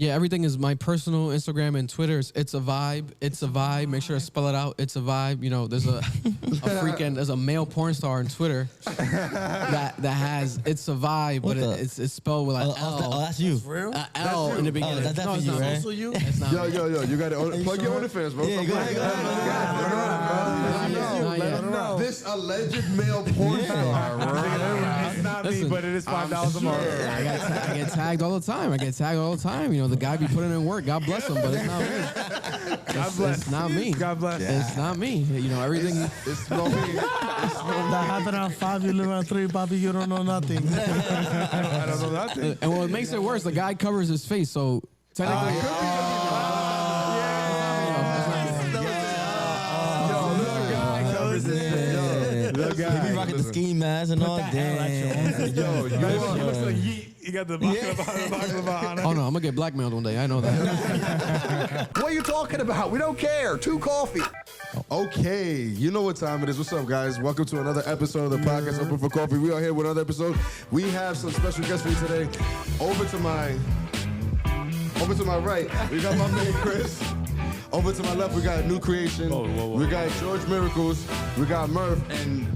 Yeah, everything is my personal Instagram and Twitter. It's a vibe. It's a vibe. Make sure to spell it out. It's a vibe. You know, there's there's a male porn star on Twitter that has it's a vibe, but it's spelled with like L. Oh, that's you. For real? L in the beginning. That's definitely you, right? Also you? It's not me. Yo, you got to plug your OnlyFans, bro. Yeah, go ahead. Let him know. This alleged male porn star. It's not me, but it is $5 a month. I get tagged all the time. You know, the guy be putting in work. God bless him, but it's not me. God bless. It's not me. God bless. It's not me. You know, everything. It's no me. That happened on 5, you live on 3, Bobby, you don't know nothing. I don't know nothing. And what makes it worse, the guy covers his face, so technically. He be rocking the ski mask and all. Damn. Yo, He looks like Yeet. He got the baklava on it. Oh no, I'm gonna get blackmailed one day. I know that. What are you talking about? We don't care. 2 coffee. Okay, you know what time it is. What's up, guys? Welcome to another episode of the podcast Open for Coffee. We are here with another episode. We have some special guests for you today. Over to my right, we got my man Chris. Over to my left, we got New Creation. Whoa. We got George Miracles. We got Murph. And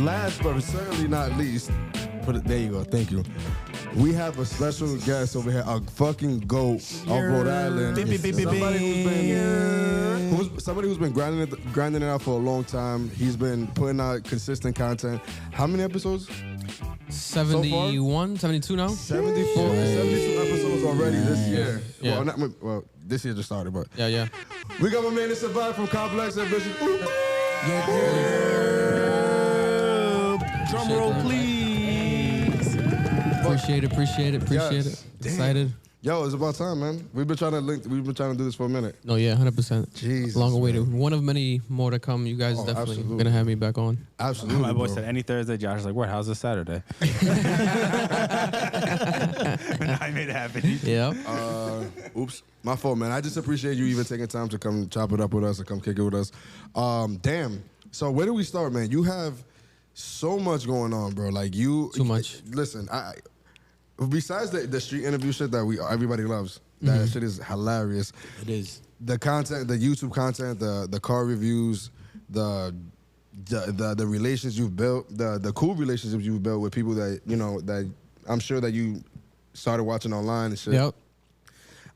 last but certainly not least, there you go. Thank you. We have a special guest over here, a fucking GOAT of Rhode Island. Somebody who's been grinding it out for a long time. He's been putting out consistent content. How many episodes? 71, 72 now? 72 episodes already this year. Yeah. Well, this year just started, but Yeah. we got my man ItsaVibe from Complex Ambition. Drum roll, please. Appreciate it. Yes. Excited. Yo, it's about time, man. We've been trying to do this for a minute. No, yeah, 100%. Jesus, Long awaited. man. One of many more to come. You guys definitely absolutely. gonna have me back on. Absolutely. My boy bro. said any Thursday. Josh was like, "What? How's this Saturday?" And I made it happen. Yeah. Oops, my fault, man. I just appreciate you even taking time to come chop it up with us and come kick it with us. Damn. So where do we start, man? You have so much going on, bro. Like you. Too much. Listen, besides the street interview shit that everybody loves, that shit is hilarious. It is. The content, the YouTube content, the car reviews, the relations you've built, the cool relationships you've built with people that that I'm sure that you started watching online and shit. Yep.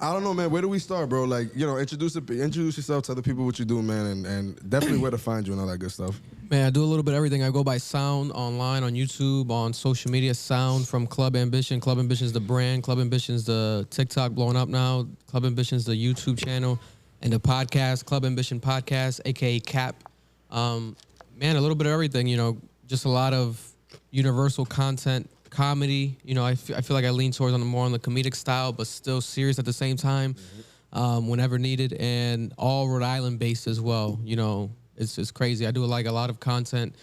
I don't know, man. Where do we start, bro? Like, introduce yourself to other people, what you do, man, and definitely where to find you and all that good stuff. Man, I do a little bit of everything. I go by Sound online, on YouTube, on social media. Sound from Club Ambition. Club Ambition is the brand. Club Ambition is the TikTok blowing up now. Club Ambition is the YouTube channel. And the podcast, Club Ambition Podcast, a.k.a. CAP. Man, a little bit of everything, just a lot of universal content, comedy. I feel like I lean towards more on the comedic style, but still serious at the same time, whenever needed. And all Rhode Island based as well. It's crazy. I do like a lot of content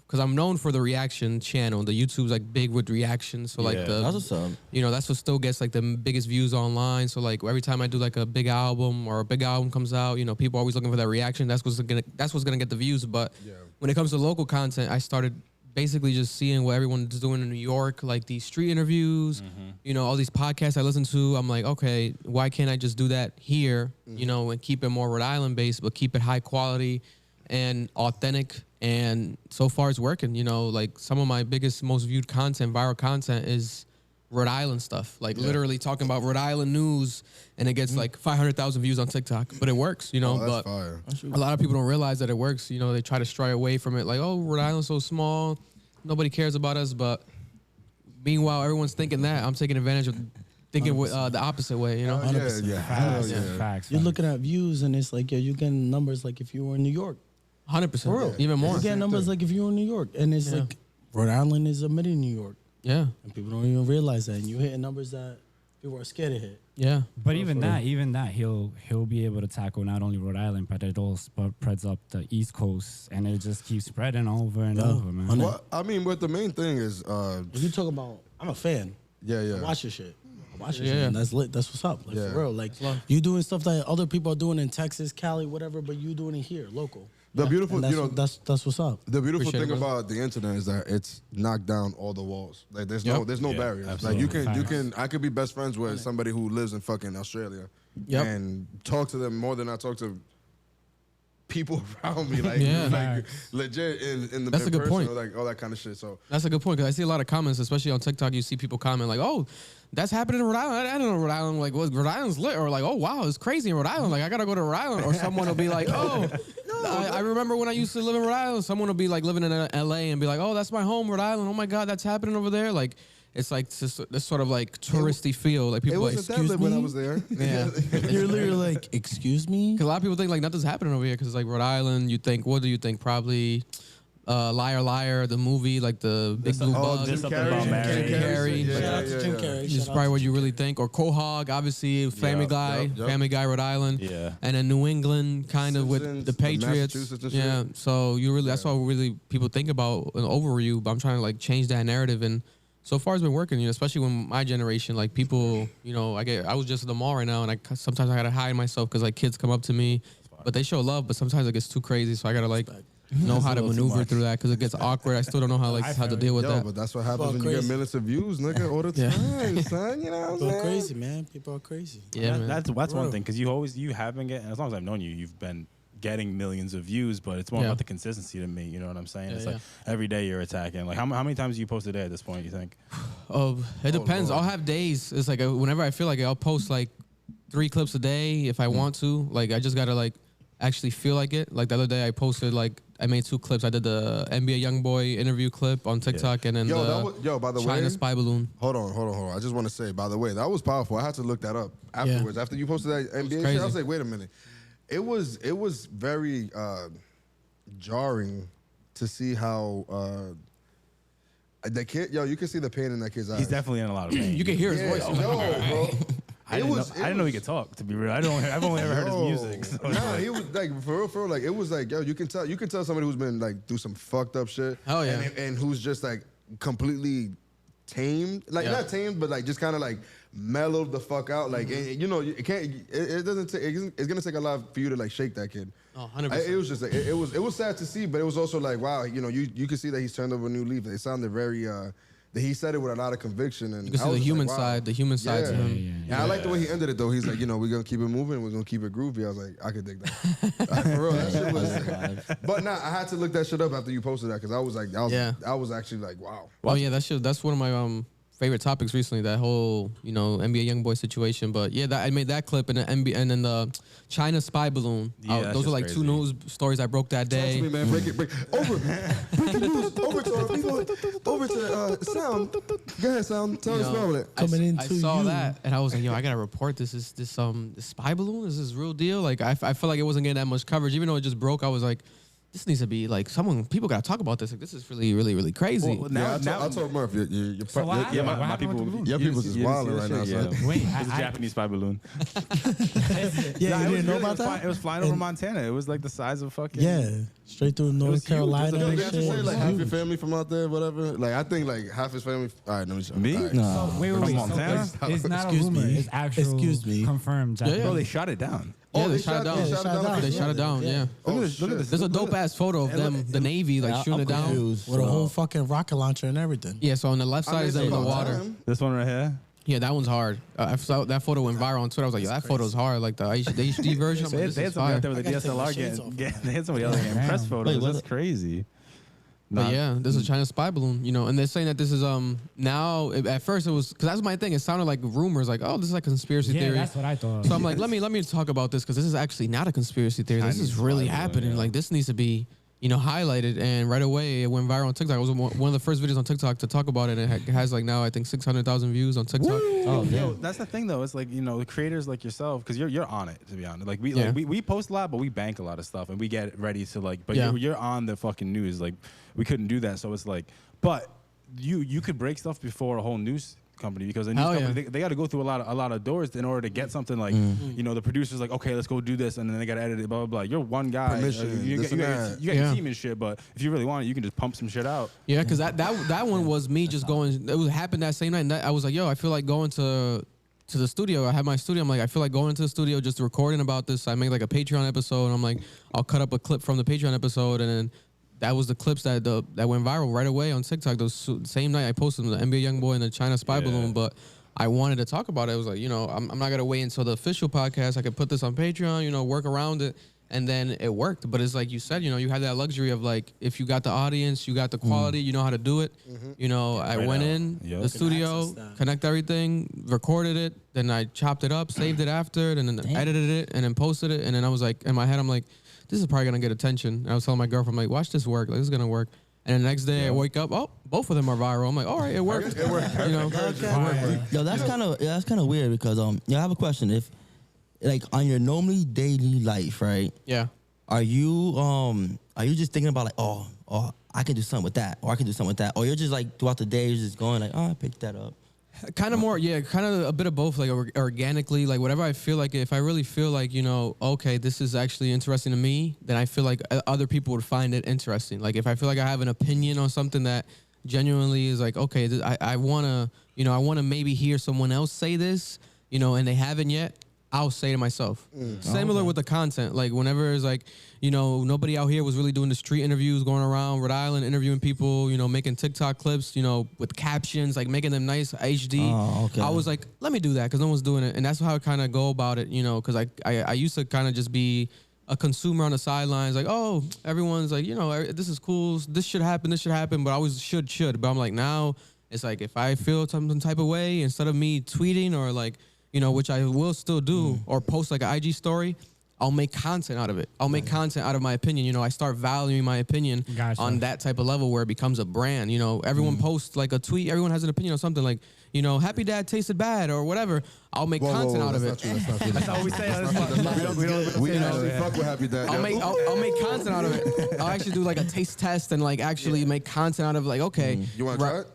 because I'm known for the reaction channel. The YouTube's like big with reactions. So like That's what's up. that's what still gets like the biggest views online. So like every time I do like a big album or a big album comes out, people are always looking for that reaction. That's what's gonna get the views. But when it comes to local content, I started basically just seeing what everyone's doing in New York, like these street interviews, all these podcasts I listen to. I'm like, okay, why can't I just do that here, and keep it more Rhode Island based, but keep it high quality and authentic. And so far it's working. Like some of my biggest, most viewed content, viral content is Rhode Island stuff. Like literally talking about Rhode Island news, and it gets like 500,000 views on TikTok. But it works, That's but fire. a lot of people don't realize that it works. They try to stray away from it. Like, oh, Rhode Island's so small, nobody cares about us. But meanwhile, everyone's thinking that. I'm taking advantage of thinking the opposite way, Facts. You're looking at views, and it's like, you getting numbers like if you were in New York. 100%. Even more. You get numbers like if you were in New York. And it's like, Rhode Island is a mini New York. Yeah. And people don't even realize that. And you're hitting numbers that people are scared to hit. Yeah. But even that, he'll be able to tackle not only Rhode Island, but it all spreads up the East Coast, and it just keeps spreading over and over, man. Well, I mean, but the main thing is, If you talk about, I'm a fan. I watch your shit. And that's lit. That's what's up. Like, for real. Like, you doing stuff that other people are doing in Texas, Cali, whatever, but you doing it here, local. The beautiful, that's what's up. The beautiful Appreciate thing it, about the internet is that it's knocked down all the walls. Like there's no barriers. absolutely. Like I could be best friends with somebody who lives in fucking Australia, and talk to them more than I talk to people around me. Like, like legit in the That's a good person, point. or like all that kind of shit. So That's a good point because I see a lot of comments, especially on TikTok. You see people comment like, "Oh, that's happening in Rhode Island. I don't know Rhode Island. Like, what Rhode Island's lit?" Or like, "Oh, wow, it's crazy in Rhode Island. Like, I gotta go to Rhode Island." Or someone will be like, "Oh, I remember when I used to live in Rhode Island." Someone will be like living in LA and be like, "Oh, that's my home, Rhode Island. Oh my God, that's happening over there." Like, it's like this sort of like touristy feel. Like people it like, wasn't that lit when I was there. yeah. You're literally like, excuse me? Because a lot of people think like nothing's happening over here because like Rhode Island, you think, what do you think? Probably Liar Liar, the movie, like the Big Blue Bug. Jim Carrey. Jim Carrey. Jim Carrey. This is probably what you really think. Or Quahog, obviously, Family Guy, Family Guy, Rhode Island. Yeah. And then New England, kind of with Simpsons, the Patriots. Massachusetts and Yeah. shit. So you really, that's what really people think about an overview. But I'm trying to like change that narrative, and so far it's been working. You know, especially when my generation, like people, you know, I was just at the mall right now, and sometimes I gotta hide myself because like kids come up to me, but they show love, but sometimes it gets too crazy, so I gotta like know how to maneuver through that because it gets awkward. I still don't know how to deal with that. But that's what happens when you crazy. get millions of views, nigga, all the time, son. You know what I'm People saying? are crazy, man. People are crazy. Yeah, man. That's one thing because you have been getting, as long as I've known you, you've been getting millions of views, but it's more about the consistency to me. You know what I'm saying? It's like every day you're attacking. Like how many times do you post a day at this point? You think? It depends. I'll have days. It's like whenever I feel like it, I'll post like 3 clips a day if I want to. Like I just gotta like actually feel like it. Like the other day I posted like I made 2 clips. I did the NBA YoungBoy interview clip on TikTok and then by the China way, spy balloon. Hold on. I just want to say, by the way, that was powerful. I had to look that up afterwards. After you posted that NBA shit, I was like, wait a minute. It was very jarring to see how the kid, you can see the pain in that kid's eyes. He's definitely in a lot of pain. You can hear his voice. Bro. I didn't know he could talk. To be real, I've only ever heard his music. So Nah, he was like for real. Like it was like you can tell somebody who's been like through some fucked up shit. Hell yeah. And who's just like completely tamed, like not tamed, but like just kind of like mellowed the fuck out. Like and, you know, it can't. It doesn't take. It's gonna take a lot for you to like shake that kid. Oh, 100%. It was just like it was sad to see, but it was also like wow, you know, you can see that he's turned over a new leaf. It sounded very. That he said it with a lot of conviction, and You can see the human side to him. Yeah, I like the way he ended it though. He's like, you know, we're gonna keep it moving, we're gonna keep it groovy. I was like, I could dig that. Like, for real, that shit was. But nah, I had to look that shit up after you posted that because I was like, I was actually like, wow. Oh yeah, that's one of my favorite topics recently. That whole NBA YoungBoy situation. But yeah, I made that clip and the NBA and then the China spy balloon. Yeah, those are like crazy. 2 news stories I broke that day. Talk to me, man. Break it. Over to sound. Go ahead, sound. Tell us about it. I saw that and I was like, yo, I gotta report this. This spy balloon? Is this real deal? Like I felt like it wasn't getting that much coverage, even though it just broke. I was like, this needs to be like people gotta talk about this. Like this is really, really, really crazy. Well, I told Murph, my people, your people's just wilding right now. Yeah. Son. Wait, It's a Japanese spy balloon. You Nah, didn't know about that? It was flying over Montana. It was like the size of fucking. Yeah, straight through North Carolina. Yo, and did I just say shit. like half your family from out there, whatever? Like I think like half his family. All right, let me show. Me? All right. No. wait. From So Montana? it's not a Excuse rumor. me. It's actual. Excuse me. Confirmed. Yeah, Bro, they shot it down. Yeah, they they shot it down. Yeah, they shot it down. They shot it down. Yeah. Oh, Look at shit. this. There's a dope ass photo of them, the Navy, like shooting it down. With a whole fucking rocket launcher and everything. Yeah, so on the left I side mean, is them it's in the about water. time. This one right here. Yeah, that one's hard. I saw that photo went viral on Twitter. I was like, yo, that photo's hard. Like the HD version. I'm like, They this had is somebody fire. out there with a I gotta take DSLR my shades off. they had somebody else getting press photos. That's crazy. But yeah, this is a China spy balloon, and they're saying that this is now. At first, it was because that's my thing. It sounded like rumors, like oh, this is like a conspiracy Yeah, theory. that's what I thought. So I'm like, let me talk about this because this is actually not a conspiracy theory. This is really happening. Like this needs to be highlighted. And right away, it went viral on TikTok. It was one of the first videos on TikTok to talk about it. And it has like now I think 600,000 views on TikTok. Yo, that's the thing though. It's like the creators like yourself because you're on it to be honest. Like we post a lot, but we bank a lot of stuff and we get ready to like. But you're on the fucking news. Like we couldn't do that, so it's like. But you could break stuff before a whole news company because the news company they got to go through a lot of doors in order to get something like the producers like okay let's go do this and then they got to edit it blah blah blah. You're one guy. Permission, You got your team and shit, but if you really want it, you can just pump some shit out. Yeah, because that one was me just going. It happened that same night. And I was like, yo, I feel like going to to the studio. I had my studio. I'm like, I feel like going into the studio, just recording about this. I make like a Patreon episode. And I'm like, I'll cut up a clip from the Patreon episode, and then that was the clips that went viral right away on TikTok. Those same night I posted them, the NBA YoungBoy and the China Spy Balloon. But I wanted to talk about it. I was like, I'm not gonna wait until the official podcast. I could put this on Patreon. Work around it. And then it worked. But it's like you said, you had that luxury of like, if you got the audience, you got the quality, you know how to do it. I went in the studio, connect everything, recorded it, then I chopped it up, saved it after, and then edited it, and then posted it. And then I was like, in my head, I'm like, this is probably gonna get attention. And I was telling my girlfriend, I'm like, watch this work. Like, this is gonna work. And then the next day I wake up, both of them are viral. I'm like, all right, it worked. It worked. Yo, that's kind of weird because I have a question. If like on your normally daily life, right? Yeah. Are you just thinking about like, oh, I can do something with that, or I can do something with that, or you're just like throughout the day you're just going like, oh, I picked that up. Kind of more, kind of a bit of both, like organically, like whatever I feel like. If I really feel like, okay, this is actually interesting to me, then I feel like other people would find it interesting. Like if I feel like I have an opinion on something that genuinely is like, okay, I wanna maybe hear someone else say this, and they haven't yet. I'll say to myself. Similar with the content. Like whenever it's like, nobody out here was really doing the street interviews, going around Rhode Island, interviewing people, making TikTok clips, with captions, like making them nice HD. I was like, let me do that because no one's doing it. And that's how I kind of go about it, because I used to kind of just be a consumer on the sidelines. Like, oh, everyone's like, this is cool. This should happen. But I always should. But I'm like, now it's like if I feel some type of way, instead of me tweeting or like, which I will still do, or post like an IG story, I'll make content out of it. I'll make content out of my opinion. I start valuing my opinion on that type of level where it becomes a brand. Everyone posts like a tweet. Everyone has an opinion on something like, Happy Dad tasted bad or whatever. I'll make content out of it. That's all we say. We actually fuck with Happy Dad. I'll make content out of it. I'll actually do like a taste test and like actually make content out of like, okay. You want to try it?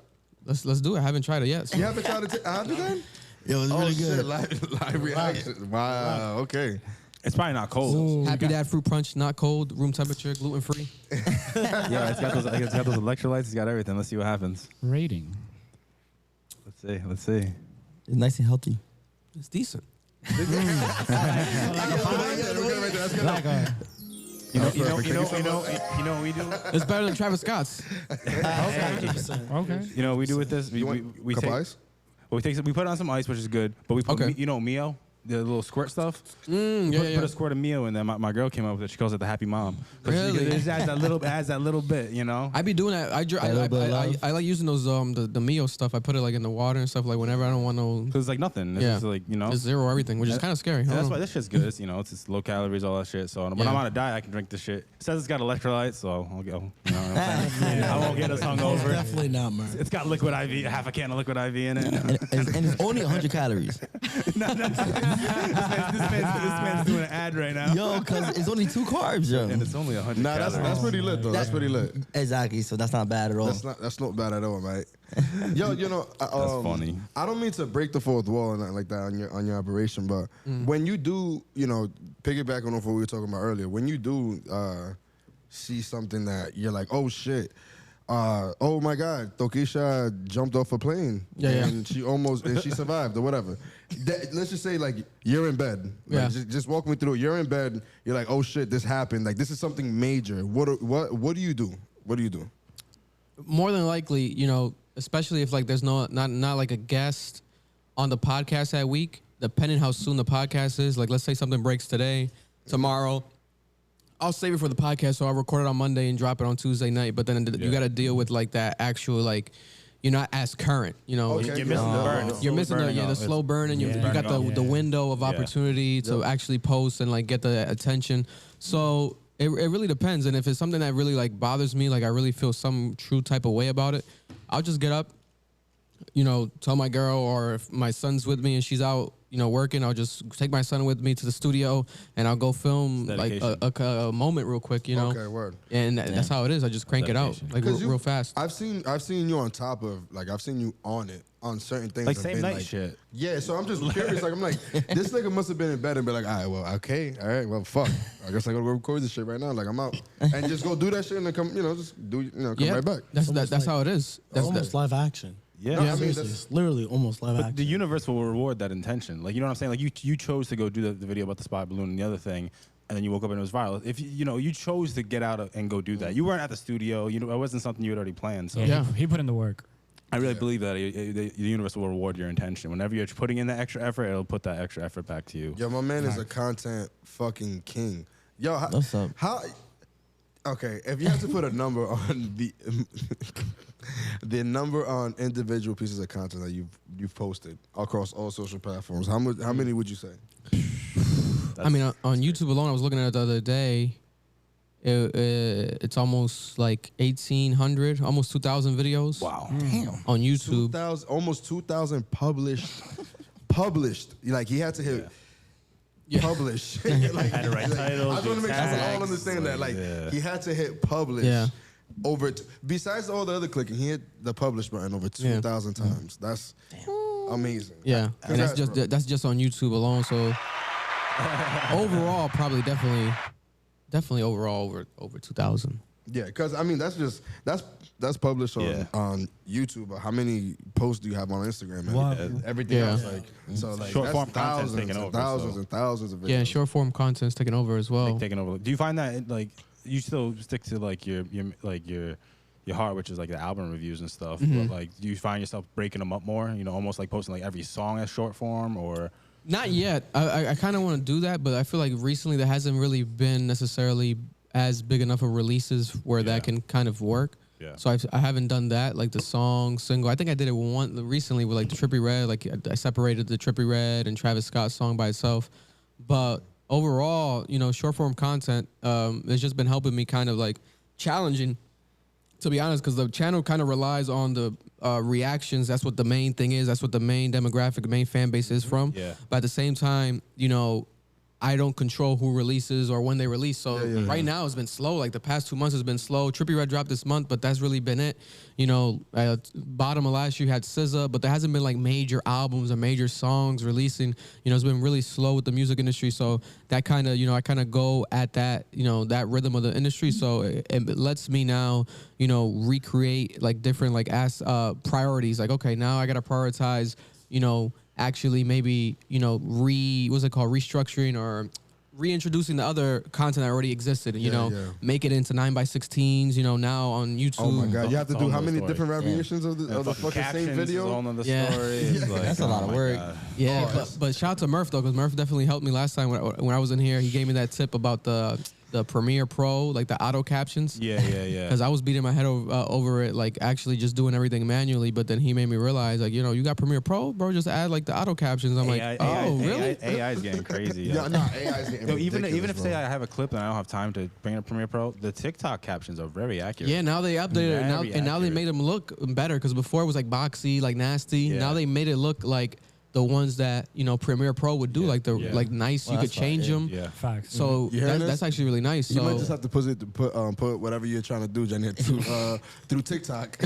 Let's do it. I haven't tried it yet. So. You haven't tried it? Happy Dad? Yo, it's really good. Live reaction. Wow. Okay. It's probably not cold. Ooh, Happy Dad fruit punch, not cold, room temperature, gluten free. Yeah, it's got those electrolytes. It's got everything. Let's see what happens. Rating. Let's see. It's nice and healthy. It's decent. You know what we do? It's better than Travis Scott's. Okay. You know what we do with this? We take ice? Well, we put on some ice, which is good. But we put, Mio, the little squirt stuff. Put a squirt of Mio in there. My girl came up with it. She calls it the happy mom. Really? It adds that little bit, I be doing that. I like using those the Mio stuff. I put it like in the water and stuff. Like whenever I don't want no. Because it's like nothing. It's just like it's zero everything, which is kind of scary. That's why this shit's good. It's, it's just low calories, all that shit. So when I'm on a diet, I can drink this shit. It says it's got electrolytes, so I'll go. You know what I'm saying? I won't get us hungover. Definitely not, Murph. It's got liquid IV, half a can of liquid IV in it. and it's only 100 calories. This man's doing an ad right now. Yo, because it's only 2 carbs, yo. And it's only 100 calories. That's pretty lit, though. That's pretty lit. Exactly, so that's not bad at all. That's not bad at all, right? Yo, that's funny. I don't mean to break the fourth wall or nothing like that on your operation, but when you do, piggyback on what we were talking about earlier, when you do see something that you're like, oh shit, oh my God, Tokisha jumped off a plane and she survived or whatever. Let's just say like you're in bed. Like, just walk me through it. You're in bed. You're like, oh shit, this happened. Like this is something major. What do you do? What do you do? More than likely, especially if like there's not like a guest on the podcast that week, depending how soon the podcast is. Like let's say something breaks today, tomorrow. I'll save it for the podcast, so I'll record it on Monday and drop it on Tuesday night. But then you got to deal with like that actual like, you're not as current, Okay. You're missing the burn. You're missing the slow burn, and you got the window of opportunity to actually post and like get the attention. So it really depends, and if it's something that really like bothers me, like I really feel some true type of way about it, I'll just get up, tell my girl, or if my son's with me and she's out, working, I'll just take my son with me to the studio and I'll go film like a moment real quick, Okay, word. And that's how it is. I just crank it out like real fast. I've seen you on top of I've seen you on it on certain things. Like same night shit. Yeah, so I'm just curious. Like I'm like, this nigga must have been in bed and be like, all right, well, fuck. I guess I gotta go record this shit right now. Like I'm out and just go do that shit and then come, just do, come right back. That's how it is. That's almost live action. Yeah, No, I mean, Seriously, that's, it's literally almost live but action. the universe will reward that intention. Like, you know what I'm saying? Like, you chose to go do the video about the spot balloon and the other thing, and then you woke up and it was viral. If you chose to get out and go do that. You weren't at the studio. It wasn't something you had already planned. So Yeah, he put in the work. I really believe that the universe will reward your intention. Whenever you're putting in that extra effort, it'll put that extra effort back to you. yo, my man is a content fucking king. Yo, What's up? Okay, if you have to put a number on the number on individual pieces of content that you've posted across all social platforms, how many would you say? I mean, on YouTube alone, I was looking at it the other day. It's almost like 1,800, almost 2,000 videos. Wow. Damn. On YouTube. Almost 2,000 published. Like he had to hit publish. Like, Had to write titles. I just want to make sure we all tags, understand that. Like he had to hit publish. Yeah. Besides all the other clicking, he hit the publish button over 2,000 times. That's amazing. Yeah, and Congrats, bro. that's just on YouTube alone. So overall, probably definitely overall over 2,000. Yeah, because I mean that's published on YouTube. But how many posts do you have on Instagram? And Well, everything yeah. else, like so, like Short that's form content's thousands taking and over, thousands so. and thousands of videos. Yeah, short form content's taking over as well. Taking over. Do you find that like you still stick to like your heart, which is like the album reviews and stuff? But like, do you find yourself breaking them up more? Almost like posting like every song as short form, or Not yet. I kind of want to do that, but I feel like recently there hasn't really been necessarily as big enough of releases where that can kind of work. Yeah. So I haven't done that, like the song, single. I think I did it recently with like the Trippie Redd. Like I separated the Trippie Redd and Travis Scott song by itself. But overall, short form content has just been helping me kind of like challenging, to be honest, because the channel kind of relies on the reactions. That's what the main thing is. That's what the main demographic, main fan base is from. Yeah. But at the same time, I don't control who releases or when they release. So right now it's been slow. Like the past 2 months has been slow. Trippie Redd dropped this month, but that's really been it. Bottom of last year had SZA, but there hasn't been like major albums or major songs releasing. It's been really slow with the music industry. So that kind of, I kind of go at that, that rhythm of the industry. So it lets me now, recreate like different like priorities. Like, okay, now I got to prioritize, actually maybe, restructuring or reintroducing the other content that already existed, make it into 9x16s, now on YouTube. Oh my God, you have to do how many story. different variations of the fucking same video? Is all another Yeah. story. It's like, That's a lot of my work. God. Yeah, but shout out to Murph though, because Murph definitely helped me last time when I was in here. He gave me that tip about the Premiere Pro, like the auto captions. Yeah. Because I was beating my head over it, like actually just doing everything manually. But then he made me realize, like, you got Premiere Pro, bro, just add like the auto captions. I'm like, really? AI is getting crazy. Yeah, no, AI is getting Even ridiculous, if bro. say I have a clip and I don't have time to bring up Premiere Pro, the TikTok captions are very accurate. Yeah, now they updated it, now they accurate. made them look better. Because before it was like boxy, like nasty. Yeah. Now they made it look like the ones that Premiere Pro would do, like like nice. Well, you could that's fine, change them. Yeah. Facts. So You hearing that's this? actually really nice. You So might just have to put whatever you're trying to do, Jenny, through TikTok.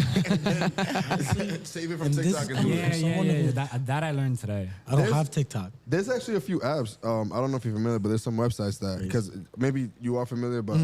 Save it from TikTok and do it. Yeah. That I learned today. I don't have TikTok. There's actually a few apps. I don't know if you're familiar, but there's some websites that, because maybe you are familiar, but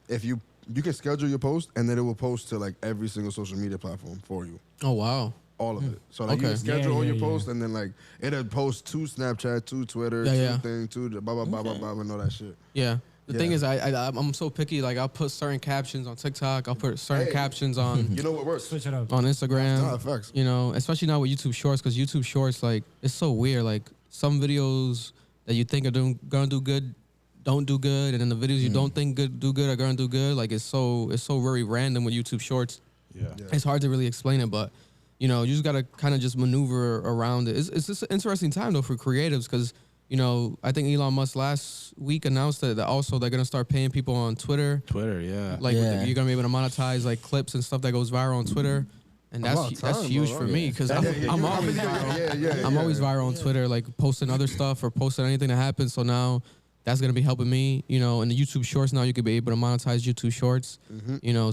if you can schedule your post and then it will post to like every single social media platform for you. Oh wow. All of it. So like you Okay. can schedule all Yeah, your yeah, posts and then like it'll post to Snapchat, to Twitter, to thing, to blah blah blah blah blah and all that shit. Yeah. The thing Yeah. is, I'm so picky. Like, I'll put certain captions on TikTok. I'll put certain captions on You know what works? Switch it up. on Instagram. Nah, facts. Especially now with YouTube Shorts, because YouTube Shorts, like, it's so weird. Like, some videos that you think are gonna do good don't do good, and then the videos you don't think do good are gonna do good. Like, it's so very random with YouTube Shorts. Yeah. It's hard to really explain it, but you just gotta kind of just maneuver around it. It's just an interesting time though for creatives, because I think Elon Musk last week announced that also they're gonna start paying people on Twitter. Twitter, yeah. Like Yeah. you're gonna be able to monetize like clips and stuff that goes viral on Twitter, and about that's time, huge bro. for me because I'm always viral. I'm always viral on Twitter, like posting other stuff or posting anything that happens. So now that's gonna be helping me. In the YouTube Shorts now you could be able to monetize YouTube Shorts.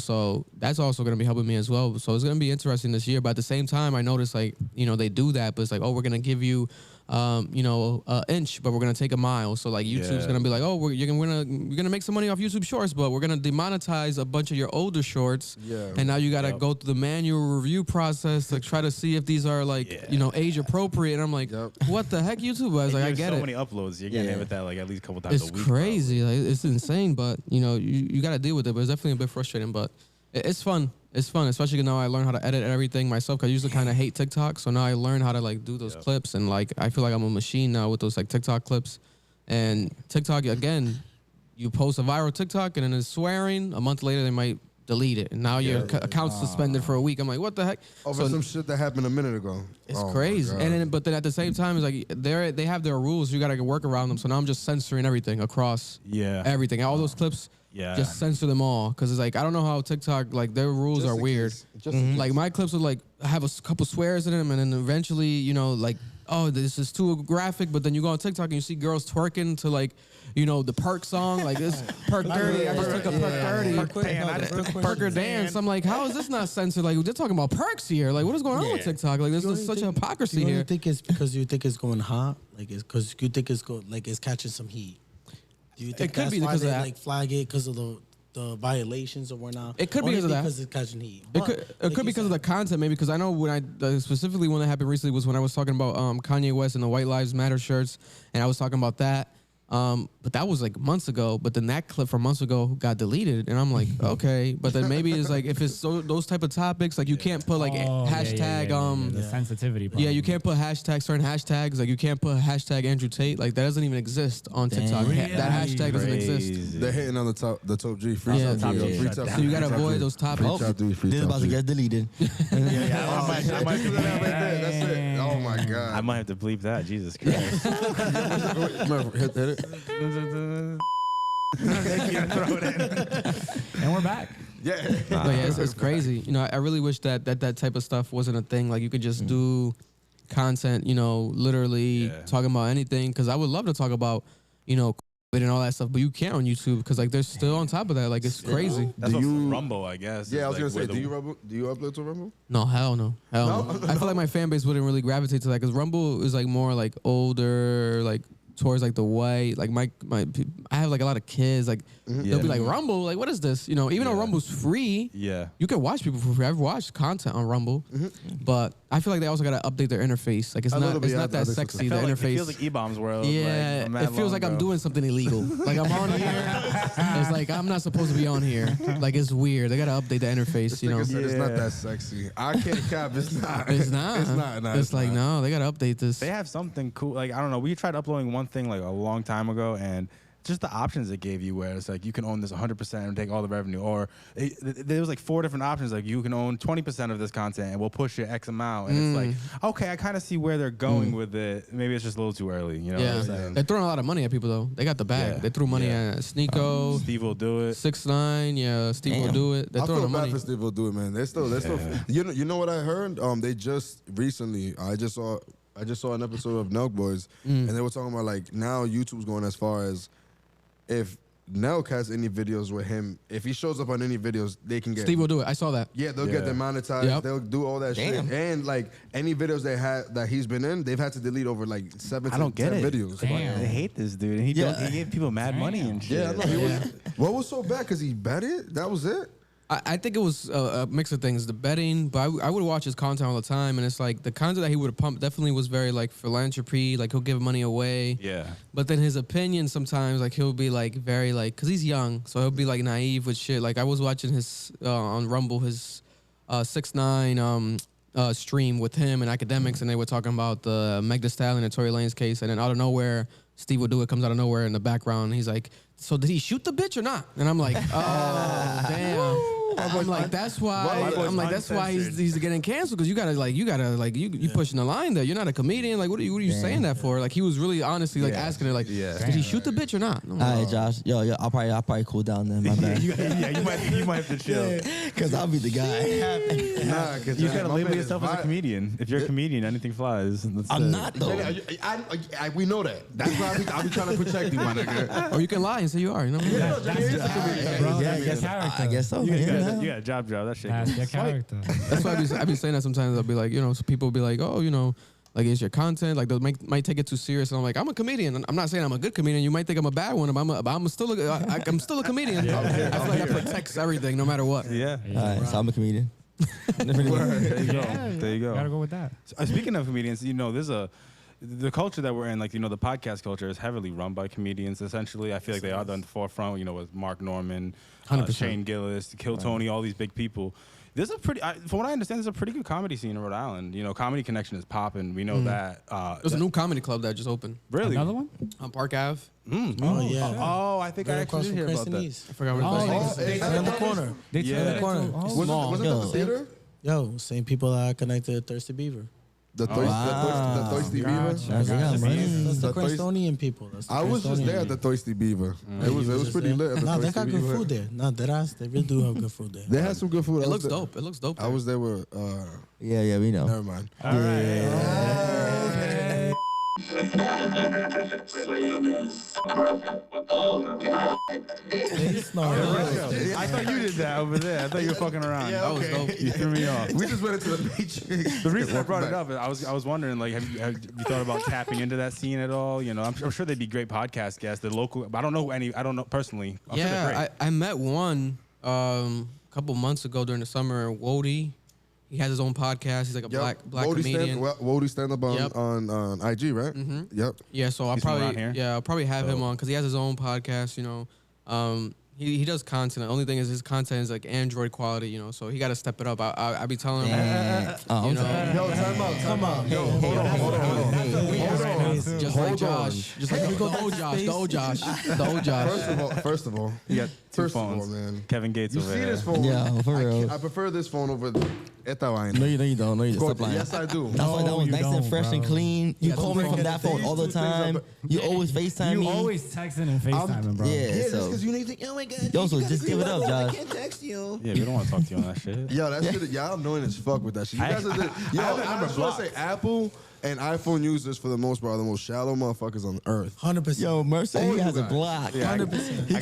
So that's also gonna be helping me as well. So it's gonna be interesting this year. But at the same time, I noticed like they do that, but it's like, oh, we're gonna give you inch, but we're gonna take a mile. So like YouTube's gonna be like, oh, you're gonna make some money off YouTube Shorts, but we're gonna demonetize a bunch of your older shorts. Yeah. And now you gotta go through the manual review process to try to see if these are like age appropriate. And I'm like, what the heck, YouTube? I was like, I get it. So many uploads, you're getting hit with that like at least a couple times a week. It's crazy. Like, it's insane, but you gotta deal with it. But it's definitely a bit frustrating, but it's fun. It's fun, especially now I learned how to edit everything myself. Cause I used to kind of hate TikTok, so now I learned how to like do those clips, and like I feel like I'm a machine now with those like TikTok clips. And TikTok again, you post a viral TikTok and then it's swearing. A month later they might delete it, and now your account's suspended for a week. I'm like, what the heck? Over some shit that happened a minute ago. It's crazy. And but then at the same time, it's like they have their rules. You gotta work around them. So now I'm just censoring everything across everything. All those clips. Yeah. Just censor them all, because it's like I don't know how TikTok, like their rules are weird. Like my clips would like have a couple swears in them, and then eventually like, oh, this is too graphic. But then you go on TikTok and you see girls twerking to like the Perk song, like this Perk Dirty. I just took a Perk Dirty, Perker dance. I'm like, how is this not censored? Like they're talking about perks here. Like what is going on with TikTok? Like there's such hypocrisy here. You think it's because you think it's going hot? Like it's because you think it's it's catching some heat? Do you think it could be because they of that? Like flag it because of the violations or whatnot? It could be because of that. Because it's catching heat. It could be because of the content, maybe. Because I know specifically when that happened recently was when I was talking about Kanye West and the White Lives Matter shirts, and I was talking about that. But that was like months ago. But then that clip from months ago got deleted, and I'm like, okay. But then maybe it's like if it's those type of topics, like you can't put like hashtag the sensitivity part. Yeah, you can't put certain hashtags. Like you can't put hashtag Andrew Tate. Like that doesn't even exist on TikTok. Really? That hashtag doesn't exist. They're hitting on the top G. Free top so you gotta avoid those topics. This is about to get deleted. I might That's it. Oh my God. I might have to bleep that. Jesus Christ. Hit it. And we're back. Yeah. It's crazy. I really wish that type of stuff wasn't a thing. Like you could just do content, literally talking about anything. Because I would love to talk about, and all that stuff, but you can't on YouTube because like they're still on top of that. Like it's crazy. That's Rumble, I guess. Yeah, I was gonna say, do you upload to Rumble? No, hell no. I feel like my fan base wouldn't really gravitate to that because Rumble is like more like older, like towards like the white, like my I have like a lot of kids, like they'll be like, Rumble, like what is this? Even though Rumble's free, you can watch people for free. I've watched content on Rumble, but I feel like they also gotta update their interface. Like it's not that sexy. The interface. It feels like E-Bombs World. Yeah, it feels like I'm doing something illegal. Like I'm on here. It's like I'm not supposed to be on here. Like it's weird. They gotta update the interface. It's not that sexy. I can't cap. It's not. It's not. It's not. No, it's like no. They gotta update this. They have something cool. Like I don't know. We tried uploading one thing like a long time ago, and just the options it gave you, where it's like you can own this 100% and take all the revenue, or there was like 4 different options, like you can own 20% of this content and we'll push it X amount, and it's like, okay, I kind of see where they're going with it. Maybe it's just a little too early, what I'm saying? They're throwing a lot of money at people though. They got the bag. They threw money at Sneeko. Steve will do it. 6ix9ine, Steve will do it. They're throwing the money. I feel bad for Steve will do it, man. They're still. You know what I heard? They just recently. I just saw an episode of Nelk Boys, and they were talking about like now YouTube's going as far as if Nelk has any videos with him, if he shows up on any videos, they can get. Steve will do it. I saw that. Yeah, they'll get them monetized. Yep. They'll do all that shit. And like any videos that he's been in, they've had to delete over like 7 to 10 videos. Damn. They hate this dude. And he gave people mad money and shit. Yeah, I know. What was so bad? Because he bet it? That was it? I think it was a mix of things. The betting, but I would watch his content all the time, and it's like the content that he would pump definitely was very like philanthropy, like he'll give money away. Yeah. But then his opinion sometimes, like he'll be like very like, cause he's young, so he'll be like naive with shit. Like I was watching his on Rumble his 6ix9ine stream with him and academics, and they were talking about the Meg Thee Stallion and Tory Lanez case, and then out of nowhere, Steve would do it, comes out of nowhere in the background. He's like, so did he shoot the bitch or not? And I'm like, oh, damn. I'm like, that's why. I'm like, that's why he's getting canceled, because you pushing the line there. You're not a comedian. Like, what are you saying that for? Like, he was really honestly like asking her, like, did he shoot the bitch or not? All right, Josh. Yo, I'll probably cool down then. My bad. you might have to chill. Because I'll be the guy. Nah, because you gotta label yourself as a comedian. If you're a comedian, anything flies. I'm not though. We know that. That's why I'll be trying to protect you, my nigga. Or you can lie and say you are. You know. I guess so. Yeah, job. That shit. That's your character. That's why I be saying that sometimes. I'll be like, so people will be like, oh, Like, is your content like they might take it too serious? And I'm like, I'm a comedian. I'm not saying I'm a good comedian. You might think I'm a bad one, but I'm still a comedian. I feel like I protect everything no matter what. Yeah. All right, so I'm a comedian. There you go. There you go. Gotta go with that. Speaking of comedians, there's the culture that we're in, like, the podcast culture is heavily run by comedians, essentially. I feel like they are on the forefront, with Mark Norman, 100%. Shane Gillis, Kill Tony, all these big people. There's a pretty, from what I understand, there's a pretty good comedy scene in Rhode Island. Comedy Connection is popping. We know that. There's a new comedy club that just opened. Really? Another one? On Park Ave. Oh, yeah. Oh, I think I actually did hear about that. I forgot what it was. They turn the corner. They Yeah. turn the corner. Was it the theater? Yo, same people that are connected to Thirsty Beaver. The Thirsty Beaver. That's the Crestonian people. I was just there at the Thirsty Beaver. It was pretty lit. At the Nah, they got Thirsty good Beaver. food there. Nah, they really do have good food there. They had some good food. It looks dope. It looks dope. I was there with. Yeah, we know. Never mind. All right. I thought you did that over there. I thought you were fucking around. Yeah, okay. That was dope. You threw me off. We just went into the Matrix. The reason I brought it up, I was wondering, like, have you thought about tapping into that scene at all? I'm sure they'd be great podcast guests. The local, I don't know personally. I'm sure they're great. I met one a couple months ago during the summer. Wody, he has his own podcast. He's like a black comedian. Wody stand up on IG, right? Mm-hmm. Yep. Yeah, so He's from around here? I'll probably have him on because he has his own podcast. He does content. The only thing is his content is like Android quality, so he got to step it up. I be telling him, Oh, you know, Yo, time out. Come on. Yo, hold on. just like Josh, just like the old Josh. First of all, You got two First of all, phones. man. Kevin Gates you over see there. this phone? Yeah, for real. I prefer this phone over esta vaina. No, you don't. No, you stop lying. Yes, I do. That's why that was you nice and don't, fresh and bro. clean. You Yeah, call don't me from forget that that phone these all the two things time. are- You always FaceTime You me. always texting and FaceTiming, bro. Yeah, Yeah, so. because you need to. Oh my god. Yo, so just give it up, Josh. I can't text you. Yeah, we don't want to talk to you on that shit. Yo, that shit. Y'all annoying as fuck with that shit. You guys are the. Yo, I just want to say Apple and iPhone users for the most part are the most shallow motherfuckers on earth. 100%. Yo, Murph said he you has a guys. block. 100%. He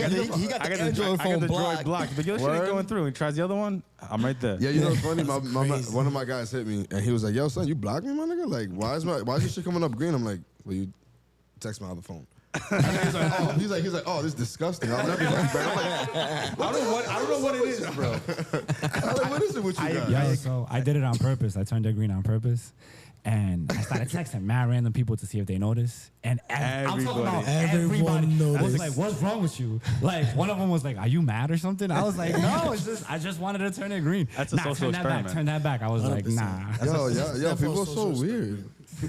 got the Android phone blocked. But your shit ain't going through. He tries the other one. I'm right there. Yeah, you know what's funny? One of my guys hit me and he was like, "Yo, son, you blocked me, my nigga? Like, why is your shit coming up green?" I'm like, "Well, you text my other phone." And he's like, "Oh, this is disgusting. I'll never do that, bro." I'm like, I don't know what it is, bro. I'm like, what is it with you guys? Yo, so I did it on purpose. I turned it green on purpose. And I started texting mad random people to see if they notice. And I'm talking about everybody. Everyone I was noticed. like, what's wrong with you? Like, one of them was like, are you mad or something? I was like, no, I just wanted to turn it green. That's a social experiment. Turn that back. I was like, 100%. nah. Yo, people are so weird.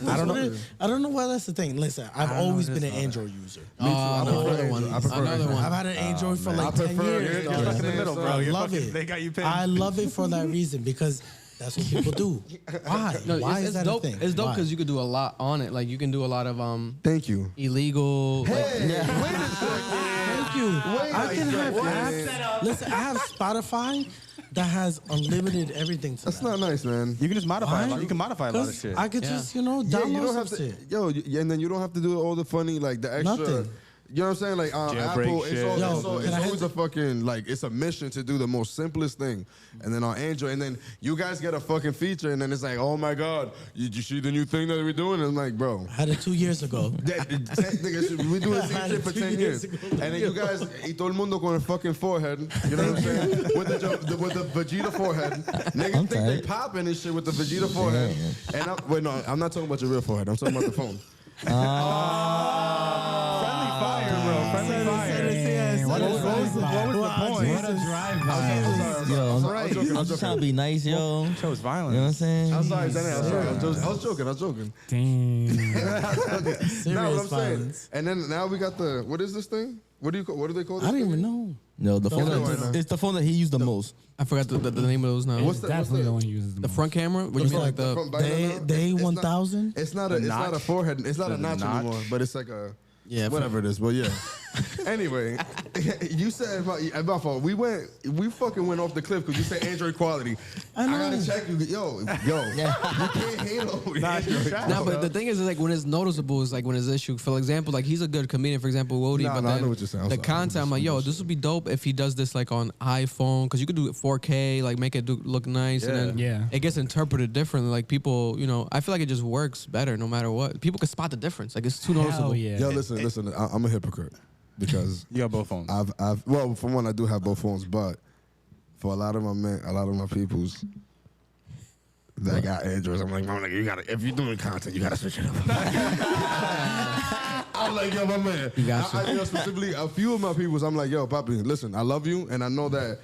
I don't know why that's the thing. Listen, I've always been an Android user. Another one. I've had an Android for like 10 years. You're stuck in the middle, bro. I You're love fucking- it. They got you pinned. I love it for that reason because that's what people do. Why? No, Why it's is that dope. a thing? It's dope Why? because you could do a lot on it. Like you can do a lot of Thank you. illegal. Thank you. I can have apps. Listen, I have Spotify that has unlimited everything to That's that. not nice, man. You can just modify. Why? You can modify a lot of 'Cause shit. I could just, Yeah, download you don't have some to. shit. Yo, and then you don't have to do all the funny, like the extra. Nothing. You know what I'm saying? Like Jailbreak Apple, shit. it's always a fucking like it's a mission to do the most simplest thing, and then on Android, and then you guys get a fucking feature, and then it's like, oh my god, you see the new thing that we're doing? And I'm like, bro, I had it 2 years ago. we do the same shit for 10 years, and then you guys, y todo el mundo con a fucking forehead, you know what I'm saying? With the Vegeta forehead, niggas think they popping and shit with the Vegeta forehead, and wait, no, I'm not talking about your real forehead. I'm talking about the phone. Friendly fire, bro. Friendly fire. What was the point? What a drive-by. Yo, I'm just trying to be nice, yo. Chose violence. You know what I'm saying? I'm sorry, Danny. I was joking. Damn. No, what I'm saying. Violence. And then now we got the what is this thing? What do they call this? I don't thing? even know. No, the phone. know right now. It's the phone that he used the most. I forgot the name of those now. What's the Definitely the one who uses The front camera? What do you mean, like the? front bite now? The It's not- A1000? It's not a forehead. It's not a The notch notch? anymore, but it's like a Yeah, whatever it is. But yeah, Anyway, you said about phone. We fucking went off the cliff because you said Android quality. I gotta check you. Yo, you can't hate on Android. No, but the thing is like when it's noticeable is like when it's issue. For example, like he's a good comedian, for example, Wody. But I then know what you're saying. the content, I'm like, yo, this would be dope if he does this like on iPhone because you could do it 4K, like make it look nice, and then it gets interpreted differently. Like people, you know, I feel like it just works better no matter what. People can spot the difference. Like it's too noticeable. Yeah. Yo, listen. I'm a hypocrite because you got both phones. Well, for one, I do have both phones, but for a lot of my peoples that got Androids, I'm like, you gotta. If you're doing content, you gotta switch it up. I'm like, yo, my man. You got specifically, a few of my peoples, I'm like, yo, Papi, listen, I love you, and I know that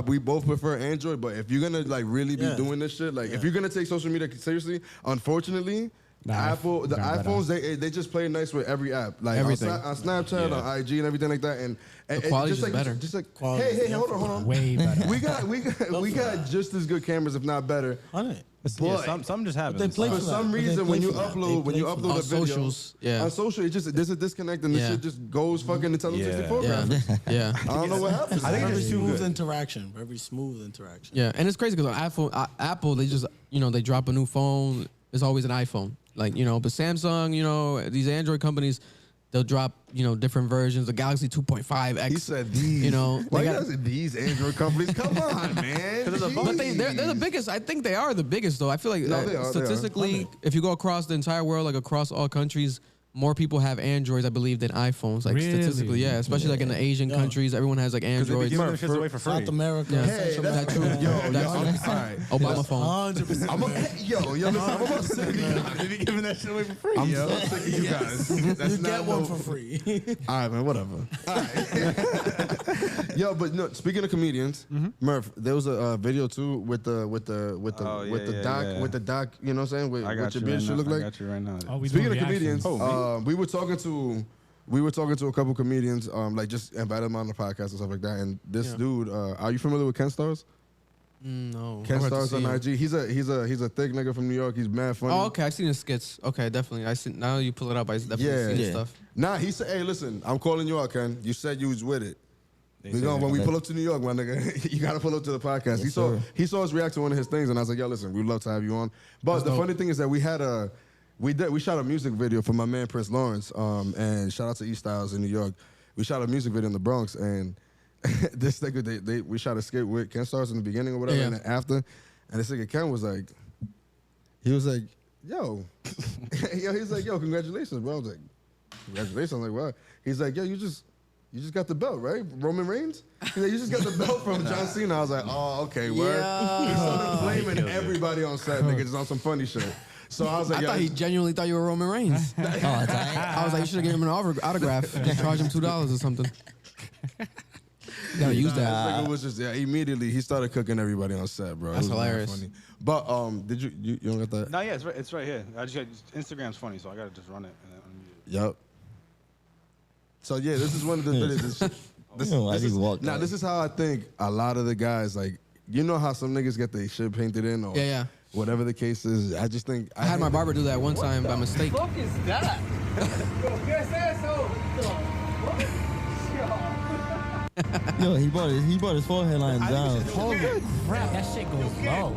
we both prefer Android, but if you're gonna like really be doing this shit, like if you're gonna take social media seriously, unfortunately. The iPhones, they just play nice with every app, like everything. On Snapchat, on IG, and everything like that. And the quality's just like, better. Just like, Quality hey, hold on. Way better. we got just as good cameras, if not better. But some just happen. For some reason, when you upload on a video socials, on social, it just there's a disconnect, and the shit just goes fucking Nintendo 64 graphics. Yeah. I don't know what happens. I think Very it's too smooth good. interaction. Very smooth interaction. Yeah, and it's crazy because on Apple, they just, you know, they drop a new phone. It's always an iPhone. Like, you know, but Samsung, you know, these Android companies, they'll drop, you know, different versions. The Galaxy 2.5X. He said these. You know, why you say these Android companies? Come on, man. but they're the biggest. I think they are the biggest, though. I feel like No, they are, statistically, if you go across the entire world, like across all countries, more people have Androids, I believe, than iPhones. Like statistically, yeah. Especially like in the Asian countries, everyone has like Androids. Giving their shits away for free. South America. Yeah. Hey, Central that's America. true. Yo, All right. Obama phone. 100%. Yo, listen, I'm about sick of you guys. They be giving that shit away for free. I'm so sick of you guys. That's You not get one no- for free. All right, man, whatever. All right. Yo, but no, speaking of comedians, Murph, there was a video too with the doc, you know what I'm saying? With I got what your you beard right should now. look I like. got you right now. Oh, we Speaking of doing comedians, reactions. we were talking to a couple comedians, like just invited them on the podcast and stuff like that. And this dude, are you familiar with Ken Stars? No. Ken I'll have to Stars see on him. IG. He's a thick nigga from New York. He's mad funny. Oh, okay. I've seen his skits. Okay, definitely. I see. Now you pull it up. I definitely seen his stuff. Nah, he said, hey, listen, I'm calling you out, Ken. You said you was with it. When we pull up to New York, my nigga, you gotta pull up to the podcast. Yes, he saw us react to one of his things, and I was like, yo, listen, we'd love to have you on. But the funny thing is that we shot a music video for my man Prince Lawrence, and shout out to East Styles in New York. We shot a music video in the Bronx, and this nigga, we shot a skit with Ken Stars in the beginning or whatever, and then after, and this nigga Ken was like, yo, he's like, yo, congratulations, bro. I was like, congratulations. I'm like, what? He's like, yo, you just got the belt, right? Roman Reigns? He's like, you just got the belt from John Cena. I was like, oh, okay, word. He started blaming everybody on set, nigga, just on some funny shit. So I was like, I thought he genuinely thought you were Roman Reigns. I was like, you should have given him an autograph. Just charge him $2 or something. You gotta use that. This nigga was just immediately he started cooking everybody on set, bro. That's It was mad hilarious. funny. But did you don't got that? No, yeah, it's right here. I just got Instagram's funny, so I gotta just run it. And then Yep. So yeah, this is one of the videos. This is how I think a lot of the guys, like, you know how some niggas get their shit painted in or whatever the case is. I just think I had my barber do that one time by mistake. What the fuck is that? Yo, guess asshole. Yo, he brought his forehead line down. Holy crap, that shit goes low.